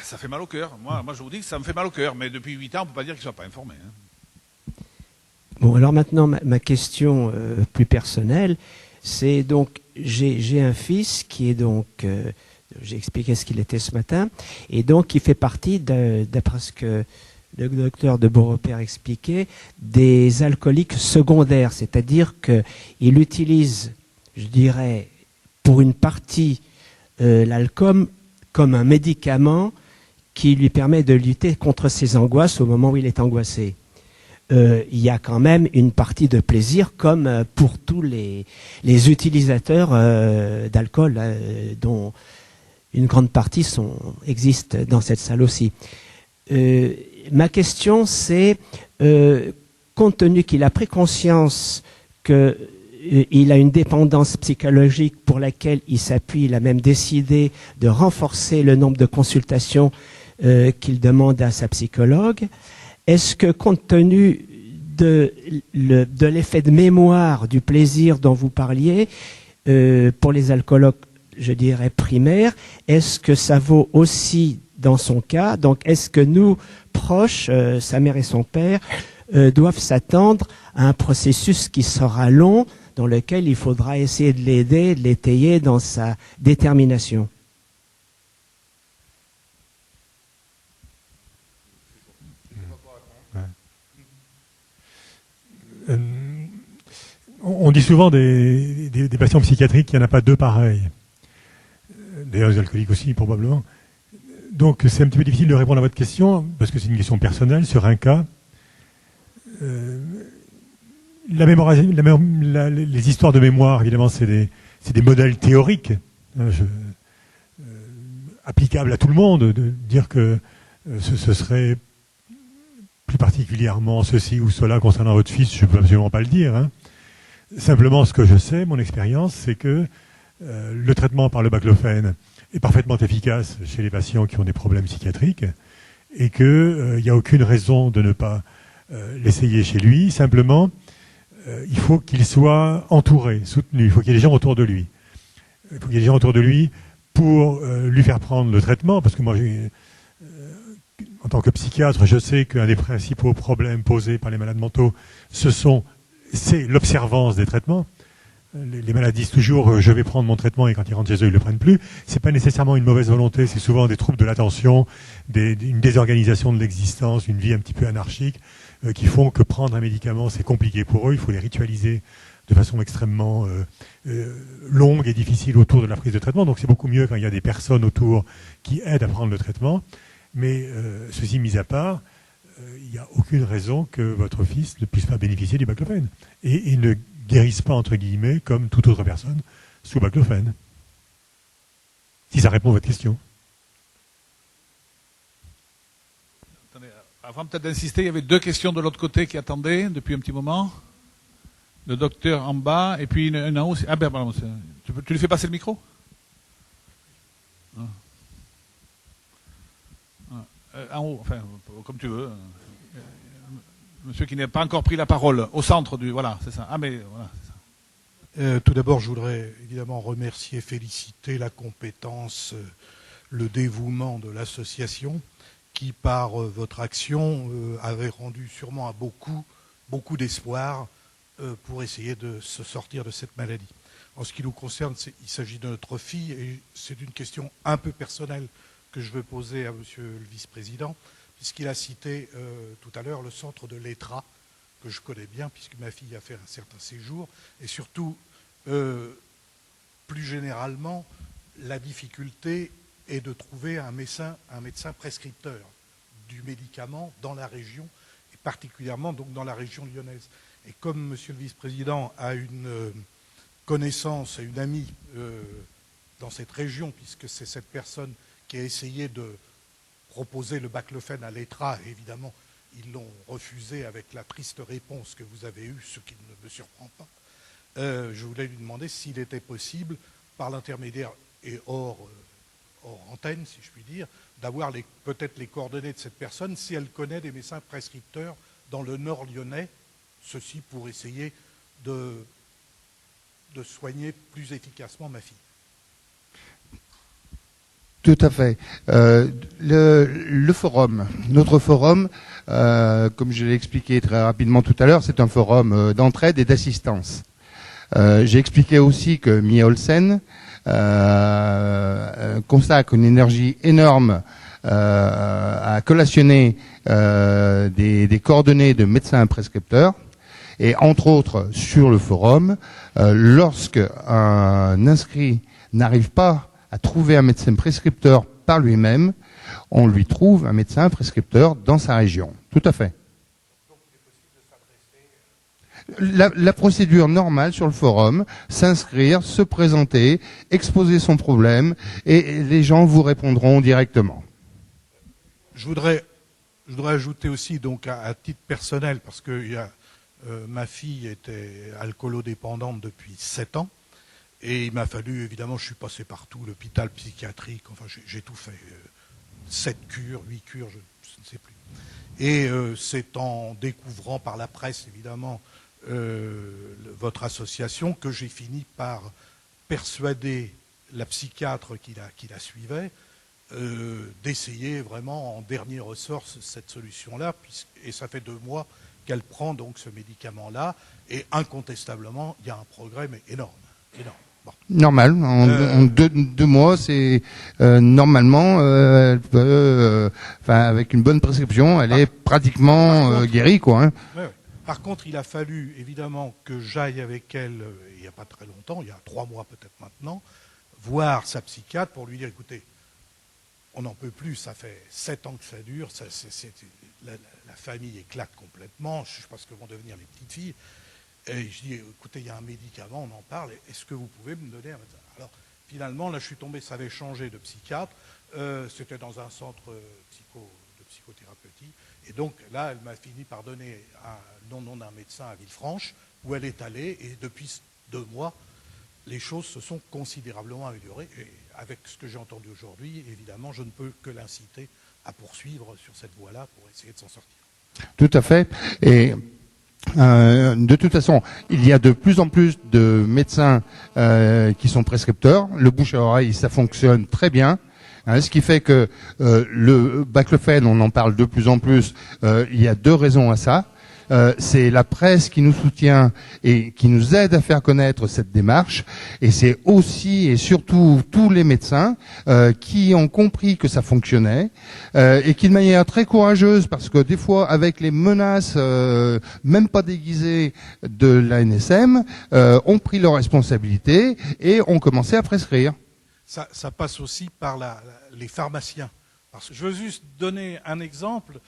Ça fait mal au cœur. Moi, je vous dis que ça me fait mal au cœur, mais depuis 8 ans, on ne peut pas dire qu'ils ne soient pas informés. Hein. Bon, alors maintenant, ma question plus personnelle, c'est donc, j'ai un fils qui est donc, j'ai expliqué ce qu'il était ce matin, et donc il fait partie, d'après ce que le docteur de Beaurepaire expliquait, des alcooliques secondaires, c'est-à-dire qu'il utilise, je dirais, pour une partie, l'alcool comme un médicament qui lui permet de lutter contre ses angoisses au moment où il est angoissé. Il y a quand même une partie de plaisir comme pour tous les utilisateurs d'alcool, dont une grande partie existent dans cette salle aussi. Ma question c'est, compte tenu qu'il a pris conscience qu'il a une dépendance psychologique pour laquelle il s'appuie, il a même décidé de renforcer le nombre de consultations qu'il demande à sa psychologue. Est-ce que, compte tenu de l'effet de mémoire du plaisir dont vous parliez, pour les alcooliques, je dirais primaires, est-ce que ça vaut aussi dans son cas? Donc, est-ce que nous, proches, sa mère et son père, doivent s'attendre à un processus qui sera long, dans lequel il faudra essayer de l'aider, de l'étayer dans sa détermination? On dit souvent des patients psychiatriques qu'il n'y en a pas deux pareils. D'ailleurs, les alcooliques aussi, probablement. Donc c'est un petit peu difficile de répondre à votre question, parce que c'est une question personnelle sur un cas. Les histoires de mémoire, évidemment, c'est des modèles théoriques, applicables à tout le monde, de dire que ce serait plus particulièrement ceci ou cela concernant votre fils, je ne peux absolument pas le dire. Hein. Simplement, ce que je sais, mon expérience, c'est que le traitement par le baclofène est parfaitement efficace chez les patients qui ont des problèmes psychiatriques et qu'il n'y a aucune raison de ne pas l'essayer chez lui. Simplement, il faut qu'il soit entouré, soutenu. Il faut qu'il y ait des gens autour de lui. Il faut qu'il y ait des gens autour de lui pour lui faire prendre le traitement, parce que moi, en tant que psychiatre, je sais qu'un des principaux problèmes posés par les malades mentaux, c'est l'observance des traitements. Les malades disent toujours je vais prendre mon traitement et quand ils rentrent chez eux, ils ne le prennent plus. C'est pas nécessairement une mauvaise volonté, c'est souvent des troubles de l'attention, une désorganisation de l'existence, une vie un petit peu anarchique qui font que prendre un médicament, c'est compliqué pour eux. Il faut les ritualiser de façon extrêmement longue et difficile autour de la prise de traitement. Donc c'est beaucoup mieux quand il y a des personnes autour qui aident à prendre le traitement. Mais ceci mis à part, il n'y a aucune raison que votre fils ne puisse pas bénéficier du baclofène et ne guérisse pas, entre guillemets, comme toute autre personne sous baclofène. Si ça répond à votre question. Attendez, avant peut-être d'insister, il y avait 2 questions de l'autre côté qui attendaient depuis un petit moment. Le docteur en bas, et puis une en haut. Ah ben, pardon, tu lui fais passer le micro ? En haut, enfin, comme tu veux. Monsieur qui n'a pas encore pris la parole, au centre du... Voilà, c'est ça. Ah, mais voilà, c'est ça. Tout d'abord, je voudrais évidemment remercier, féliciter la compétence, le dévouement de l'association qui, par votre action, avait rendu sûrement à beaucoup d'espoir pour essayer de se sortir de cette maladie. En ce qui nous concerne, il s'agit de notre fille et c'est une question un peu personnelle que je veux poser à monsieur le vice-président, puisqu'il a cité tout à l'heure le centre de l'ETRA, que je connais bien, puisque ma fille a fait un certain séjour, et surtout, plus généralement, la difficulté est de trouver un médecin prescripteur du médicament dans la région, et particulièrement donc dans la région lyonnaise. Et comme monsieur le vice-président a une connaissance et une amie dans cette région, puisque c'est cette personne qui a essayé de proposer le baclofène à l'ETRA, et évidemment, ils l'ont refusé avec la triste réponse que vous avez eue, ce qui ne me surprend pas. Je voulais lui demander s'il était possible, par l'intermédiaire et hors antenne, si je puis dire, d'avoir peut-être les coordonnées de cette personne, si elle connaît des médecins prescripteurs dans le nord lyonnais, ceci pour essayer de soigner plus efficacement ma fille. Tout à fait. Le forum, notre forum, comme je l'ai expliqué très rapidement tout à l'heure, c'est un forum d'entraide et d'assistance. J'ai expliqué aussi que Mia Olsen consacre une énergie énorme à collationner des coordonnées de médecins prescripteurs. Et entre autres, sur le forum, lorsque un inscrit n'arrive pas à trouver un médecin prescripteur par lui-même, on lui trouve un médecin prescripteur dans sa région. Tout à fait. Donc il est possible de s'adresser... La procédure normale sur le forum, s'inscrire, se présenter, exposer son problème, et les gens vous répondront directement. Je voudrais ajouter aussi, donc à titre personnel, parce que ma fille était alcoolodépendante depuis 7 ans, et il m'a fallu, évidemment, je suis passé partout, l'hôpital psychiatrique, enfin j'ai tout fait, 7 cures, 8 cures, je ne sais plus. Et c'est en découvrant par la presse, évidemment, votre association, que j'ai fini par persuader la psychiatre qui la suivait d'essayer vraiment en dernier ressort cette solution-là, et ça fait 2 mois qu'elle prend donc ce médicament-là, et incontestablement, il y a un progrès, mais énorme. Bon. Normal, en 2 mois, c'est normalement, elle peut, avec une bonne prescription, elle est pratiquement guérie, quoi. Hein. Ouais. Par contre, il a fallu évidemment que j'aille avec elle, il n'y a pas très longtemps, il y a 3 mois peut-être maintenant, voir sa psychiatre pour lui dire, écoutez, on n'en peut plus, ça fait 7 ans que ça dure, la famille éclate complètement, je ne sais pas ce que vont devenir les petites filles. Et je dis, écoutez, il y a un médicament, on en parle, est-ce que vous pouvez me donner un médecin? Alors, finalement, là, je suis tombé, ça avait changé de psychiatre, c'était dans un centre de psychothérapeutie, et donc là, elle m'a fini par donner le nom d'un médecin à Villefranche, où elle est allée, et depuis 2 mois, les choses se sont considérablement améliorées, et avec ce que j'ai entendu aujourd'hui, évidemment, je ne peux que l'inciter à poursuivre sur cette voie-là pour essayer de s'en sortir. Tout à fait. Et de toute façon, il y a de plus en plus de médecins qui sont prescripteurs. Le bouche à oreille, ça fonctionne très bien. Ce qui fait que le baclofène, on en parle de plus en plus. Il y a 2 raisons à ça. C'est la presse qui nous soutient et qui nous aide à faire connaître cette démarche, et c'est aussi et surtout tous les médecins qui ont compris que ça fonctionnait et qui de manière très courageuse, parce que des fois avec les menaces même pas déguisées de la NSM, ont pris leurs responsabilités et ont commencé à prescrire. Ça passe aussi par les pharmaciens. Parce que je veux juste donner un exemple,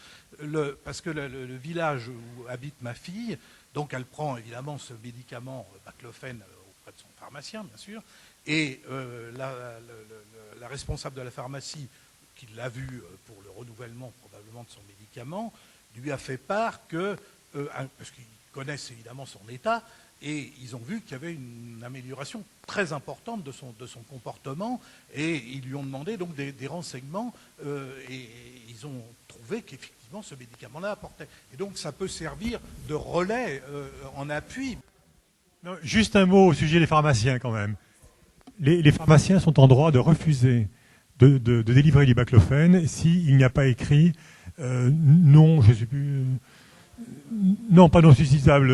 parce que le village où habite ma fille, donc elle prend évidemment ce médicament baclofène auprès de son pharmacien, bien sûr, et la responsable de la pharmacie, qui l'a vu pour le renouvellement probablement de son médicament, lui a fait part que, parce qu'ils connaissent évidemment son état, et ils ont vu qu'il y avait une amélioration très importante de son comportement, et ils lui ont demandé donc des renseignements, et ils ont trouvé qu'effectivement ce médicament-là apportait. Et donc ça peut servir de relais en appui. Non, juste un mot au sujet des pharmaciens quand même. Les pharmaciens sont en droit de refuser de délivrer du baclofène s'il n'y a pas écrit non, je sais plus... Non, pas non suscitable.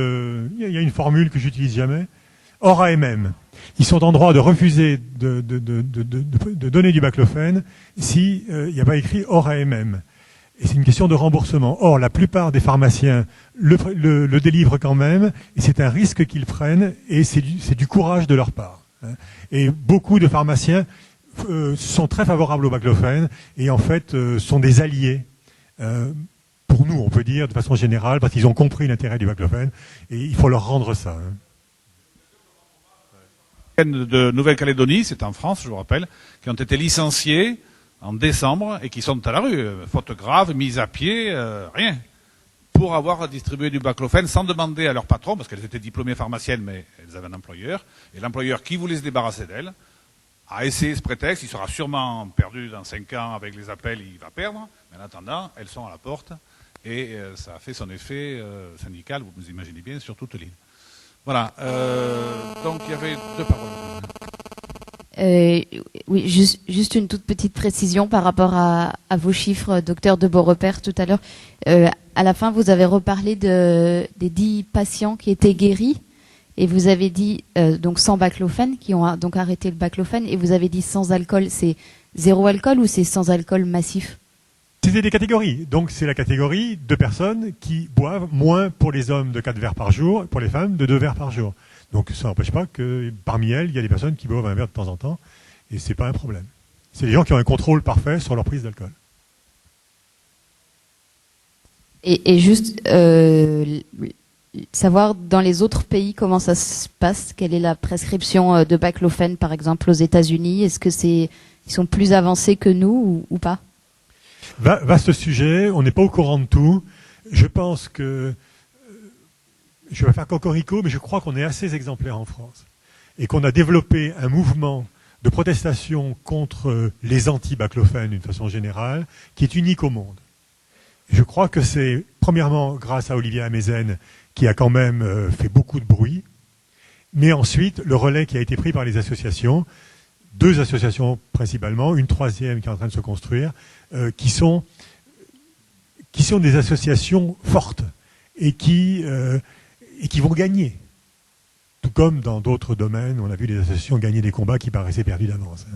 Il y a une formule que j'utilise jamais. Hors AMM. Ils sont en droit de refuser de donner du baclofène s'il n'y a pas écrit hors AMM. Et c'est une question de remboursement. Or, la plupart des pharmaciens le délivrent quand même, et c'est un risque qu'ils prennent, et c'est du courage de leur part. Et beaucoup de pharmaciens sont très favorables au baclofène, et en fait sont des alliés. Pour nous, on peut dire de façon générale, parce qu'ils ont compris l'intérêt du baclofène, et il faut leur rendre ça. De Nouvelle-Calédonie, c'est en France, je vous rappelle, qui ont été licenciés en décembre et qui sont à la rue, faute grave, mise à pied, rien, pour avoir distribué du baclofène sans demander à leur patron, parce qu'elles étaient diplômées pharmaciennes, mais elles avaient un employeur, et l'employeur qui voulait se débarrasser d'elles a essayé ce prétexte. Il sera sûrement perdu dans 5 ans avec les appels, il va perdre, mais en attendant, elles sont à la porte. Et ça a fait son effet syndical, vous imaginez bien, sur toute l'île. Voilà. Donc il y avait 2 paroles. Oui, juste une toute petite précision par rapport à vos chiffres, docteur de Beaurepaire, tout à l'heure. À la fin, vous avez reparlé des 10 patients qui étaient guéris, et vous avez dit donc sans baclofène, qui ont donc arrêté le baclofène, et vous avez dit sans alcool. C'est 0 alcool ou c'est sans alcool massif? C'était des catégories. Donc c'est la catégorie de personnes qui boivent moins pour les hommes de 4 verres par jour, pour les femmes de 2 verres par jour. Donc ça n'empêche pas que parmi elles, il y a des personnes qui boivent un verre de temps en temps, et c'est pas un problème. C'est des gens qui ont un contrôle parfait sur leur prise d'alcool. Et juste savoir dans les autres pays comment ça se passe, quelle est la prescription de baclofène par exemple aux États-Unis? Est-ce que ils sont plus avancés que nous ou pas? Vaste sujet, on n'est pas au courant de tout. Je pense que, je vais faire cocorico, mais je crois qu'on est assez exemplaire en France. Et qu'on a développé un mouvement de protestation contre les anti-baclofènes d'une façon générale, qui est unique au monde. Je crois que c'est, premièrement, grâce à Olivier Amezen, qui a quand même fait beaucoup de bruit, mais ensuite, le relais qui a été pris par les associations, 2 associations principalement, une 3e qui est en train de se construire, qui sont des associations fortes et qui vont gagner. Tout comme dans d'autres domaines, on a vu des associations gagner des combats qui paraissaient perdus d'avance.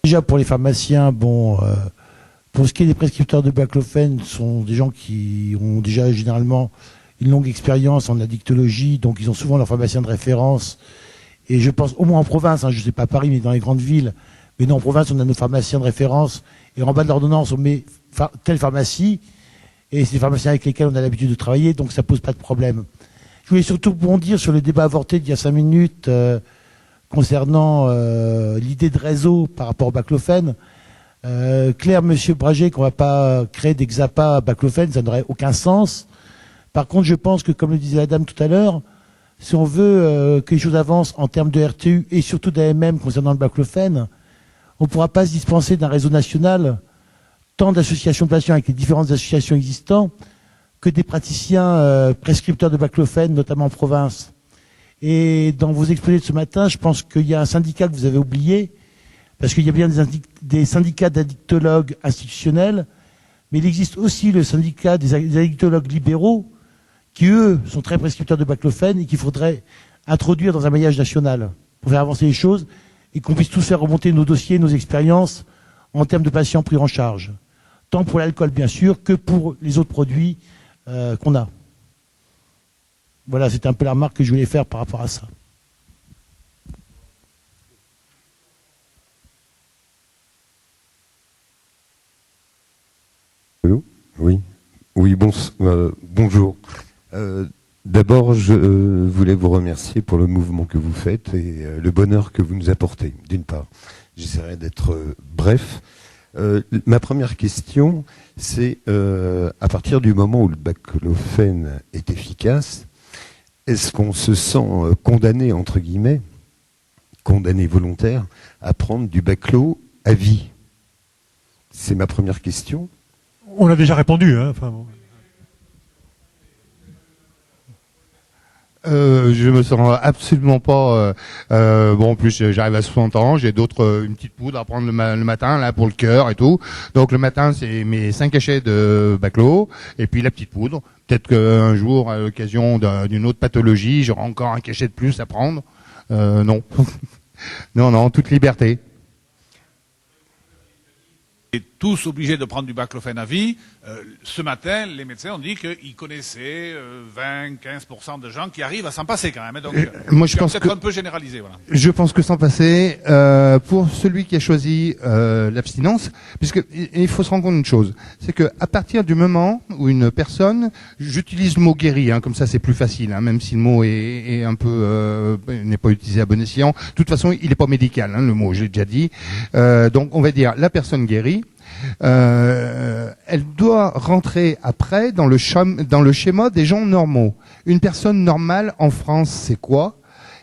Déjà pour les pharmaciens, bon, pour ce qui est des prescripteurs de baclofène, ce sont des gens qui ont déjà généralement une longue expérience en addictologie, donc ils ont souvent leur pharmacien de référence. Et je pense, au moins en province, hein, je ne sais pas à Paris, mais dans les grandes villes, mais non, en province, on a nos pharmaciens de référence, et en bas de l'ordonnance, on met telle pharmacie, et c'est des pharmaciens avec lesquels on a l'habitude de travailler, donc ça pose pas de problème. Je voulais surtout bondir sur le débat avorté d'il y a 5 minutes concernant l'idée de réseau par rapport au baclofène. Claire, monsieur Bragé, qu'on ne va pas créer d'exapa à baclofène, ça n'aurait aucun sens. Par contre, je pense que, comme le disait la dame tout à l'heure, si on veut que les choses avancent en termes de RTU et surtout d'AMM concernant le baclofène, on ne pourra pas se dispenser d'un réseau national, tant d'associations de patients avec les différentes associations existantes, que des praticiens prescripteurs de baclofène, notamment en province. Et dans vos exposés de ce matin, je pense qu'il y a un syndicat que vous avez oublié, parce qu'il y a bien des syndicats d'addictologues institutionnels, mais il existe aussi le syndicat des addictologues libéraux, qui eux sont très prescripteurs de baclofène et qu'il faudrait introduire dans un maillage national pour faire avancer les choses et qu'on puisse tous faire remonter nos dossiers, nos expériences en termes de patients pris en charge. Tant pour l'alcool, bien sûr, que pour les autres produits qu'on a. Voilà, c'était un peu la remarque que je voulais faire par rapport à ça. Allô ? Oui. Oui, bonjour. D'abord, je voulais vous remercier pour le mouvement que vous faites et le bonheur que vous nous apportez, d'une part. J'essaierai d'être bref. Ma première question, c'est à partir du moment où le baclofène est efficace, est-ce qu'on se sent condamné, entre guillemets, condamné volontaire, à prendre du baclo à vie? C'est ma première question. On a déjà répondu. Hein, enfin, bon. Je me sens absolument pas. Bon, en plus, j'arrive à 60 ans, j'ai une petite poudre à prendre le matin là pour le cœur et tout. Donc le matin, c'est mes 5 cachets de baclo et puis la petite poudre. Peut-être qu'un jour, à l'occasion d'une autre pathologie, j'aurai encore un cachet de plus à prendre. Non, non, toute liberté. Et tous obligés de prendre du baclofène à vie. Ce matin, les médecins ont dit qu'ils connaissaient 20-15% de gens qui arrivent à s'en passer quand même. Donc, moi, je pense peut-être un peu généralisé. Voilà. Je pense que s'en passer, pour celui qui a choisi l'abstinence, puisque il faut se rendre compte d'une chose, c'est que à partir du moment où une personne, j'utilise le mot guéri, hein, comme ça c'est plus facile, hein, même si le mot est un peu n'est pas utilisé à bon escient. De toute façon, il n'est pas médical, hein, le mot, je l'ai déjà dit. Donc, on va dire la personne guérie. Elle doit rentrer après dans le schéma des gens normaux. Une personne normale en France, c'est quoi?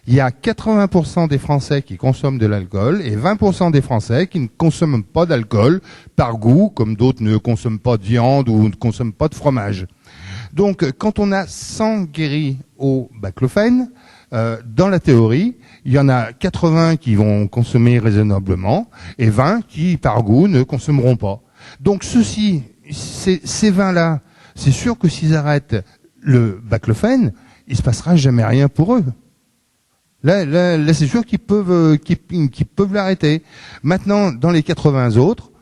Il y a 80% des Français qui consomment de l'alcool et 20% des Français qui ne consomment pas d'alcool par goût, comme d'autres ne consomment pas de viande ou ne consomment pas de fromage. Donc, quand on a 100 guéris au baclofène, dans la théorie, il y en a 80 qui vont consommer raisonnablement et 20 qui, par goût, ne consommeront pas. Donc ces 20-là, c'est sûr que s'ils arrêtent le baclofène, il se passera jamais rien pour eux. Là c'est sûr qu'ils peuvent l'arrêter. Maintenant, dans les 80 autres,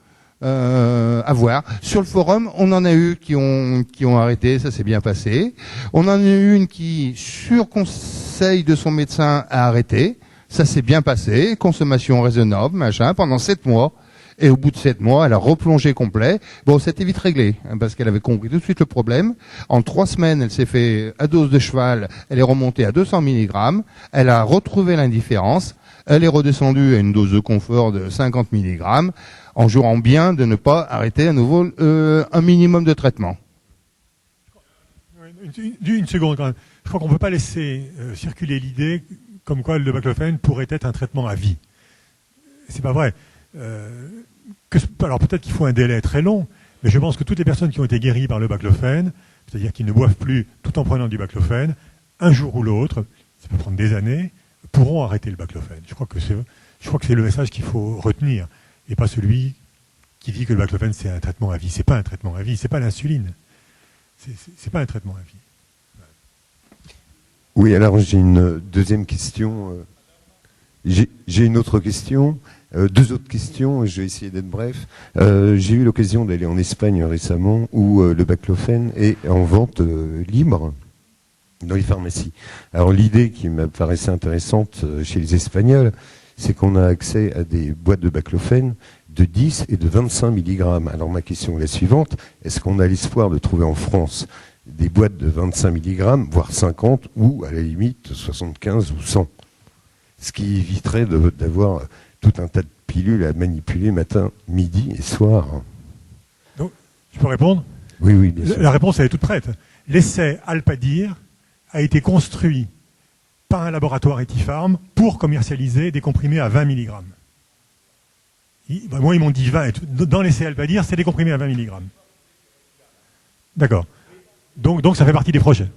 à voir. Sur le forum, on en a eu qui ont arrêté, ça s'est bien passé. On en a eu une qui, sur conseil de son médecin, a arrêté. Ça s'est bien passé. Consommation raisonnable, machin, pendant 7 mois. Et au bout de 7 mois, elle a replongé complet. Bon, c'était vite réglé, hein, parce qu'elle avait compris tout de suite le problème. En 3 semaines, elle s'est fait à dose de cheval. Elle est remontée à 200 mg. Elle a retrouvé l'indifférence. Elle est redescendue à une dose de confort de 50 mg. En jouant bien de ne pas arrêter à nouveau un minimum de traitement. Une seconde quand même. Je crois qu'on ne peut pas laisser circuler l'idée comme quoi le baclofène pourrait être un traitement à vie. C'est pas vrai. Alors peut-être qu'il faut un délai très long, mais je pense que toutes les personnes qui ont été guéries par le baclofène, c'est-à-dire qui ne boivent plus tout en prenant du baclofène, un jour ou l'autre, ça peut prendre des années, pourront arrêter le baclofène. Je crois que c'est le message qu'il faut retenir. Et pas celui qui dit que le baclofène c'est un traitement à vie. C'est pas un traitement à vie, c'est pas l'insuline. C'est pas un traitement à vie. Oui, alors j'ai une deuxième question. J'ai une autre question, deux autres questions, et je vais essayer d'être bref. J'ai eu l'occasion d'aller en Espagne récemment, où le baclofène est en vente libre dans les pharmacies. Alors l'idée qui me paraissait intéressante chez les Espagnols, c'est qu'on a accès à des boîtes de baclofène de 10 et de 25 mg. Alors ma question est la suivante, est-ce qu'on a l'espoir de trouver en France des boîtes de 25 mg, voire 50, ou à la limite 75 ou 100 ? Ce qui éviterait d'avoir tout un tas de pilules à manipuler matin, midi et soir. Donc, je peux répondre ? Oui, bien sûr. La réponse, elle est toute prête. L'essai Alpadir a été construit par un laboratoire Etipharm pour commercialiser des comprimés à 20 mg. Moi, ils m'ont dit 20. Dans l'essai Alpadir, c'est des comprimés à 20 mg. D'accord. Donc, ça fait partie des projets.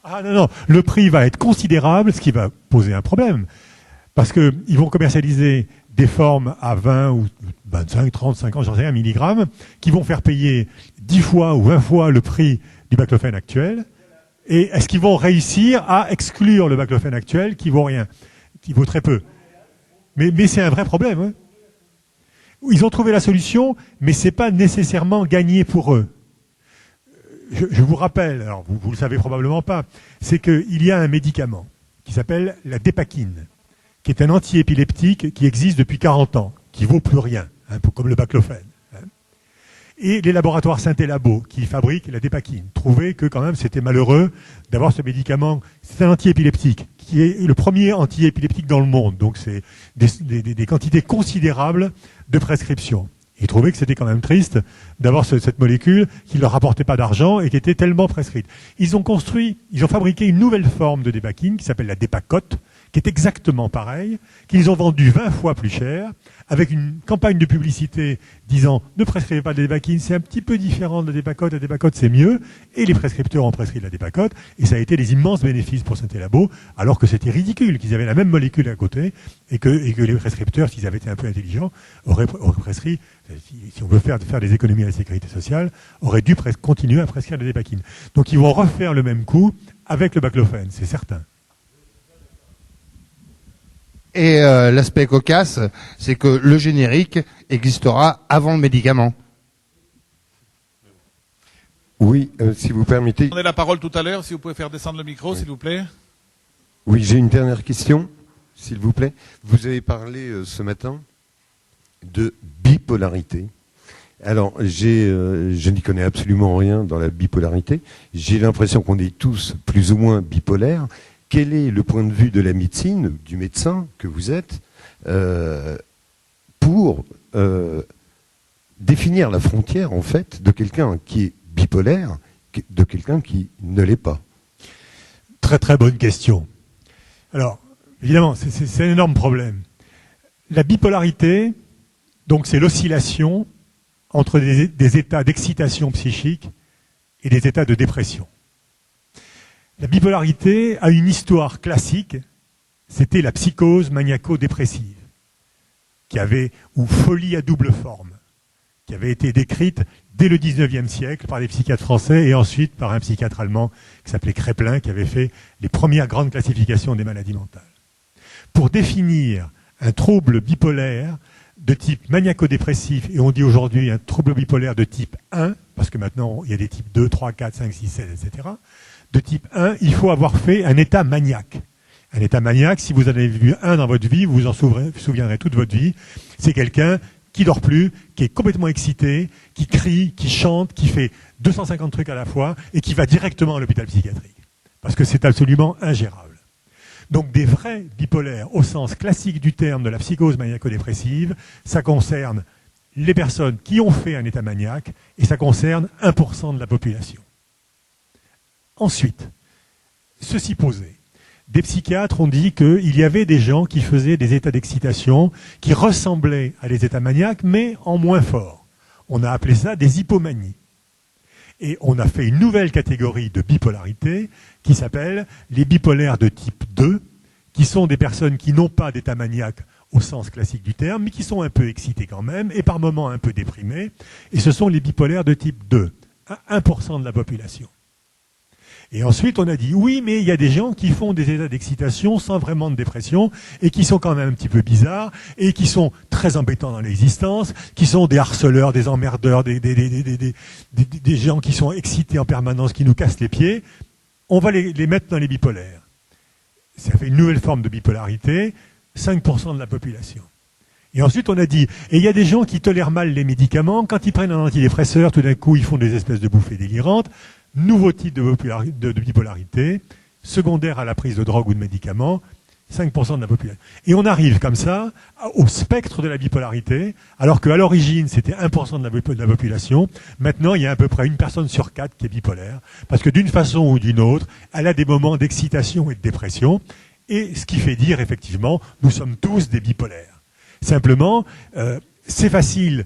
Ah non, le prix va être considérable, ce qui va poser un problème. Parce qu'ils vont commercialiser des formes à 20 ou 25, 30, 50, j'en sais rien, milligrammes, qui vont faire payer 10 fois ou 20 fois le prix du baclofène actuel. Et est-ce qu'ils vont réussir à exclure le baclofène actuel qui vaut rien, qui vaut très peu? Mais c'est un vrai problème. Hein. Ils ont trouvé la solution, mais c'est pas nécessairement gagné pour eux. Je vous rappelle, alors vous le savez probablement pas, c'est qu'il y a un médicament qui s'appelle la dépakine, qui est un antiépileptique qui existe depuis 40 ans, qui vaut plus rien, hein, comme le baclofène. Hein. Et les laboratoires Synthélabo, qui fabriquent la dépakine, trouvaient que quand même c'était malheureux d'avoir ce médicament. C'est un antiépileptique, qui est le premier antiépileptique dans le monde, donc c'est des quantités considérables de prescription. Ils trouvaient que c'était quand même triste d'avoir cette molécule qui ne leur rapportait pas d'argent et qui était tellement prescrite. Ils ont fabriqué une nouvelle forme de dépakine qui s'appelle la dépacote, qui est exactement pareille, qu'ils ont vendue 20 fois plus cher, avec une campagne de publicité disant « Ne prescrivez pas de dépakine, c'est un petit peu différent de la dépacote c'est mieux ». Et les prescripteurs ont prescrit de la dépacote, et ça a été des immenses bénéfices pour Synthélabo, alors que c'était ridicule, qu'ils avaient la même molécule à côté, et que les prescripteurs, s'ils avaient été un peu intelligents, auraient prescrit, si on veut faire des économies à la sécurité sociale, auraient dû continuer à prescrire la dépakine. Donc ils vont refaire le même coup avec le baclofène, c'est certain. Et l'aspect cocasse, c'est que le générique existera avant le médicament. Oui, si vous permettez. On a la parole tout à l'heure, si vous pouvez faire descendre le micro, s'il vous plaît. Oui, j'ai une dernière question, s'il vous plaît. Vous avez parlé ce matin de bipolarité. Alors, je n'y connais absolument rien dans la bipolarité. J'ai l'impression qu'on est tous plus ou moins bipolaires. Quel est le point de vue de la médecine, du médecin que vous êtes, pour définir la frontière, en fait, de quelqu'un qui est bipolaire, de quelqu'un qui ne l'est pas? Très très bonne question. Alors, évidemment, c'est un énorme problème. La bipolarité, donc c'est l'oscillation entre des états d'excitation psychique et des états de dépression. La bipolarité a une histoire classique, c'était la psychose maniaco-dépressive, ou folie à double forme, qui avait été décrite dès le XIXe siècle par des psychiatres français et ensuite par un psychiatre allemand qui s'appelait Kraepelin, qui avait fait les premières grandes classifications des maladies mentales. Pour définir un trouble bipolaire de type maniaco-dépressif, et on dit aujourd'hui un trouble bipolaire de type 1, parce que maintenant il y a des types 2, 3, 4, 5, 6, 7, etc., de type 1, il faut avoir fait un état maniaque. Un état maniaque, si vous en avez vu un dans votre vie, vous vous en souviendrez toute votre vie, c'est quelqu'un qui dort plus, qui est complètement excité, qui crie, qui chante, qui fait 250 trucs à la fois et qui va directement à l'hôpital psychiatrique. Parce que c'est absolument ingérable. Donc des vrais bipolaires, au sens classique du terme de la psychose maniaco-dépressive, ça concerne les personnes qui ont fait un état maniaque et ça concerne 1% de la population. Ensuite, ceci posé, des psychiatres ont dit qu'il y avait des gens qui faisaient des états d'excitation qui ressemblaient à des états maniaques, mais en moins fort. On a appelé ça des hypomanies. Et on a fait une nouvelle catégorie de bipolarité qui s'appelle les bipolaires de type 2, qui sont des personnes qui n'ont pas d'état maniaque au sens classique du terme, mais qui sont un peu excitées quand même, et par moments un peu déprimées. Et ce sont les bipolaires de type 2, 1% de la population. Et ensuite, on a dit, oui, mais il y a des gens qui font des états d'excitation sans vraiment de dépression, et qui sont quand même un petit peu bizarres, et qui sont très embêtants dans l'existence, qui sont des harceleurs, des emmerdeurs, des gens qui sont excités en permanence, qui nous cassent les pieds. On va les mettre dans les bipolaires. Ça fait une nouvelle forme de bipolarité, 5% de la population. Et ensuite, on a dit, et il y a des gens qui tolèrent mal les médicaments, quand ils prennent un antidépresseur, tout d'un coup, ils font des espèces de bouffées délirantes. Nouveau type de bipolarité, secondaire à la prise de drogue ou de médicaments, 5% de la population. Et on arrive comme ça au spectre de la bipolarité, alors qu'à l'origine, c'était 1% de la population. Maintenant, il y a à peu près 1 personne sur 4 qui est bipolaire, parce que d'une façon ou d'une autre, elle a des moments d'excitation et de dépression, et ce qui fait dire, effectivement, nous sommes tous des bipolaires. Simplement, c'est facile.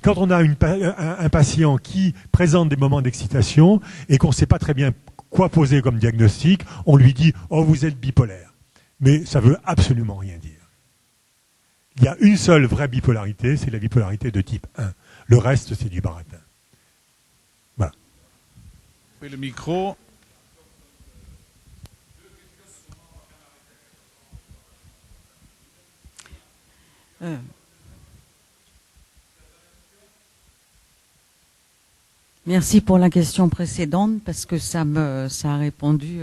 Quand on a un patient qui présente des moments d'excitation et qu'on ne sait pas très bien quoi poser comme diagnostic, on lui dit « Oh, vous êtes bipolaire ». Mais ça ne veut absolument rien dire. Il y a une seule vraie bipolarité, c'est la bipolarité de type 1. Le reste, c'est du baratin. Voilà. Et le micro. Merci pour la question précédente parce que ça a répondu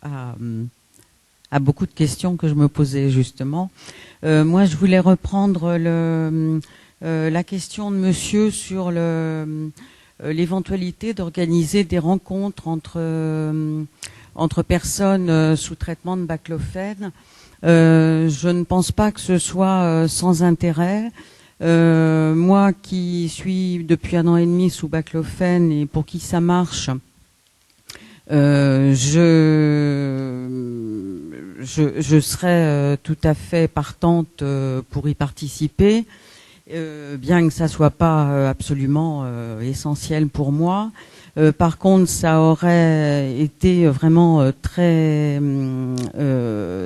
à beaucoup de questions que je me posais justement. Moi, je voulais reprendre la question de monsieur sur l'éventualité d'organiser des rencontres entre personnes sous traitement de baclofène. Je ne pense pas que ce soit sans intérêt. Moi qui suis depuis 1 an et demi sous baclofène et pour qui ça marche, je serais tout à fait partante pour y participer, bien que ça soit pas absolument essentiel pour moi. Par contre, ça aurait été vraiment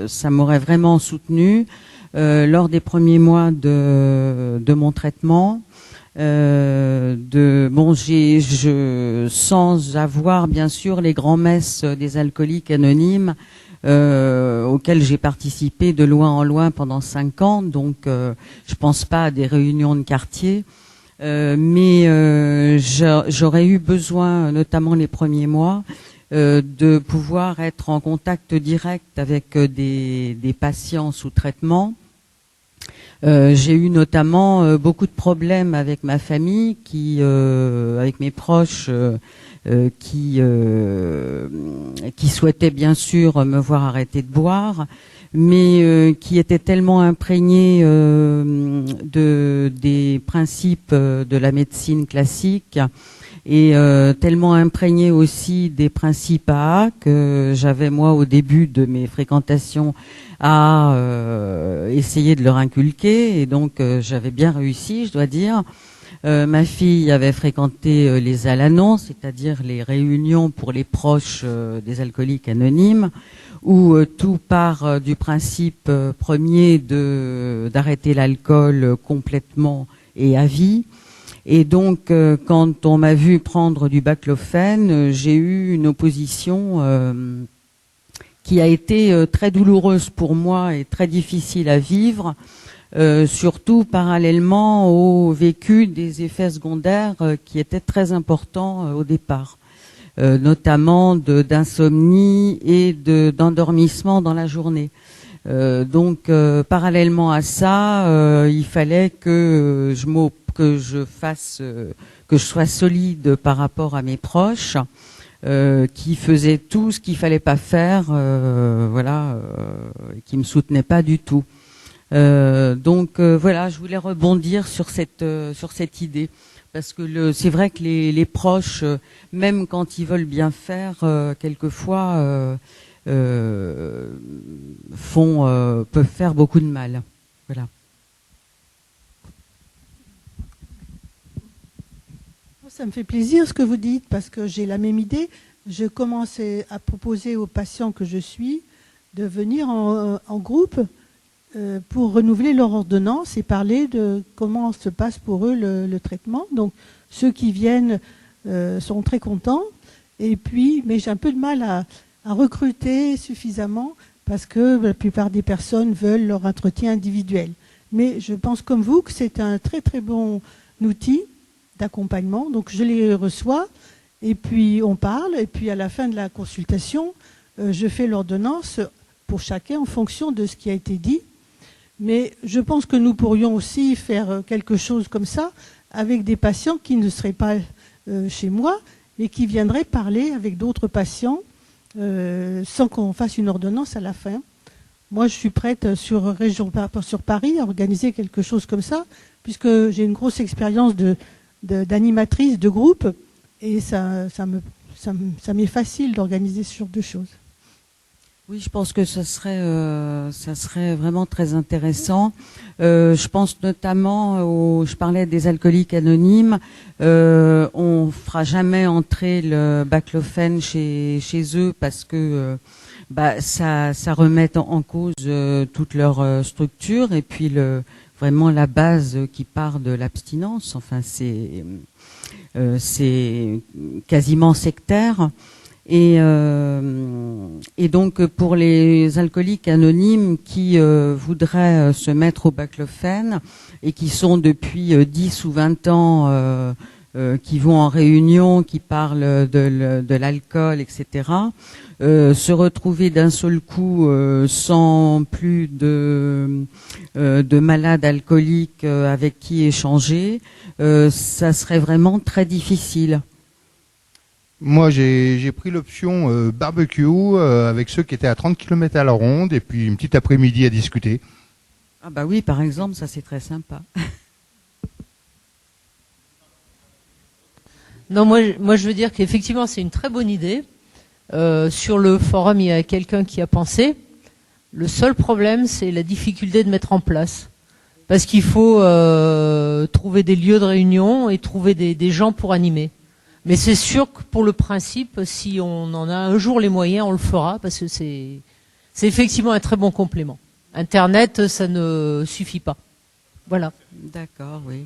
ça m'aurait vraiment soutenu lors des premiers mois de mon traitement. Sans avoir bien sûr les grands-messes des alcooliques anonymes auxquelles j'ai participé de loin en loin pendant 5 ans, donc je pense pas à des réunions de quartier. Mais j'aurais eu besoin, notamment les premiers mois, de pouvoir être en contact direct avec des patients sous traitement. J'ai eu notamment beaucoup de problèmes avec ma famille, avec mes proches, qui souhaitaient bien sûr me voir arrêter de boire, mais qui étaient tellement imprégnés des principes de la médecine classique et tellement imprégné aussi des principes AA que j'avais moi au début de mes fréquentations à essayer de leur inculquer, et donc j'avais bien réussi, je dois dire. Ma fille avait fréquenté les Al-Anon, c'est-à-dire les réunions pour les proches des alcooliques anonymes, où tout part du principe premier d'arrêter l'alcool complètement et à vie. Et donc, quand on m'a vu prendre du baclofène, j'ai eu une opposition qui a été très douloureuse pour moi et très difficile à vivre, surtout parallèlement au vécu des effets secondaires qui étaient très importants au départ, notamment d'insomnie et d'endormissement dans la journée. Donc, parallèlement à ça, il fallait que je sois solide par rapport à mes proches, qui faisaient tout ce qu'il fallait pas faire, qui me soutenaient pas du tout. Donc voilà, je voulais rebondir sur cette idée, parce que c'est vrai que les proches, même quand ils veulent bien faire, quelquefois peuvent faire beaucoup de mal. Voilà. Ça me fait plaisir ce que vous dites, parce que j'ai la même idée. Je commence à proposer aux patients que je suis de venir en groupe pour renouveler leur ordonnance et parler de comment se passe pour eux le traitement. Donc ceux qui viennent sont très contents, Et puis, mais j'ai un peu de mal à recruter suffisamment parce que la plupart des personnes veulent leur entretien individuel. Mais je pense comme vous que c'est un très très bon outil d'accompagnement. Donc je les reçois et puis on parle et puis à la fin de la consultation, je fais l'ordonnance pour chacun en fonction de ce qui a été dit. Mais je pense que nous pourrions aussi faire quelque chose comme ça avec des patients qui ne seraient pas chez moi, mais qui viendraient parler avec d'autres patients sans qu'on fasse une ordonnance à la fin. Moi, je suis prête sur Paris à organiser quelque chose comme ça, puisque j'ai une grosse expérience d'animatrice de groupe, et ça m'est facile d'organiser ce genre de choses. Oui, je pense que ça serait vraiment très intéressant. Je pense notamment je parlais des alcooliques anonymes. On fera jamais entrer le baclofène chez eux parce que ça remet en cause toute leur structure et puis vraiment la base qui part de l'abstinence. Enfin, c'est quasiment sectaire. Et donc pour les alcooliques anonymes qui voudraient se mettre au baclofène et qui sont depuis 10 ou 20 ans qui vont en réunion, qui parlent de l'alcool, etc., se retrouver d'un seul coup sans plus de malades alcooliques avec qui échanger, ça serait vraiment très difficile. Moi, j'ai pris l'option barbecue avec ceux qui étaient à 30 km à la ronde et puis une petite après-midi à discuter. Ah bah oui, par exemple, ça c'est très sympa. Non, moi je veux dire qu'effectivement c'est une très bonne idée. Sur le forum, il y a quelqu'un qui a pensé. Le seul problème, c'est la difficulté de mettre en place. Parce qu'il faut trouver des lieux de réunion et trouver des gens pour animer. Mais c'est sûr que pour le principe, si on en a un jour les moyens, on le fera, parce que c'est effectivement un très bon complément. Internet, ça ne suffit pas. Voilà. D'accord, oui.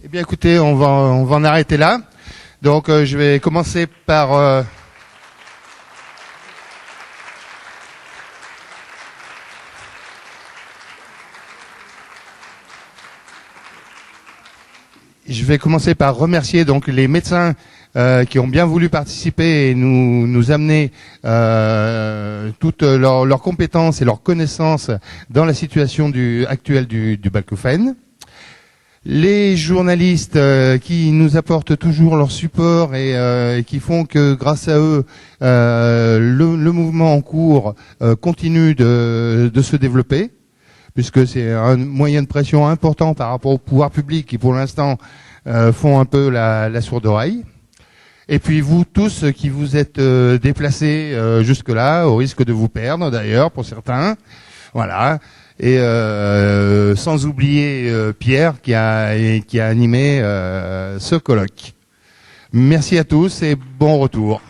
Eh bien, écoutez, on va en arrêter là. Donc, je vais commencer par... Je vais commencer par remercier donc les médecins qui ont bien voulu participer et nous amener toutes leurs compétences et leurs connaissances dans la situation actuelle du baclofène. Les journalistes qui nous apportent toujours leur support et qui font que grâce à eux le mouvement en cours continue de se développer, puisque c'est un moyen de pression important par rapport au pouvoir public qui pour l'instant font un peu la sourde oreille. Et puis vous tous qui vous êtes déplacés jusque-là, au risque de vous perdre d'ailleurs pour certains, voilà. Et sans oublier Pierre qui a animé ce colloque. Merci à tous et bon retour.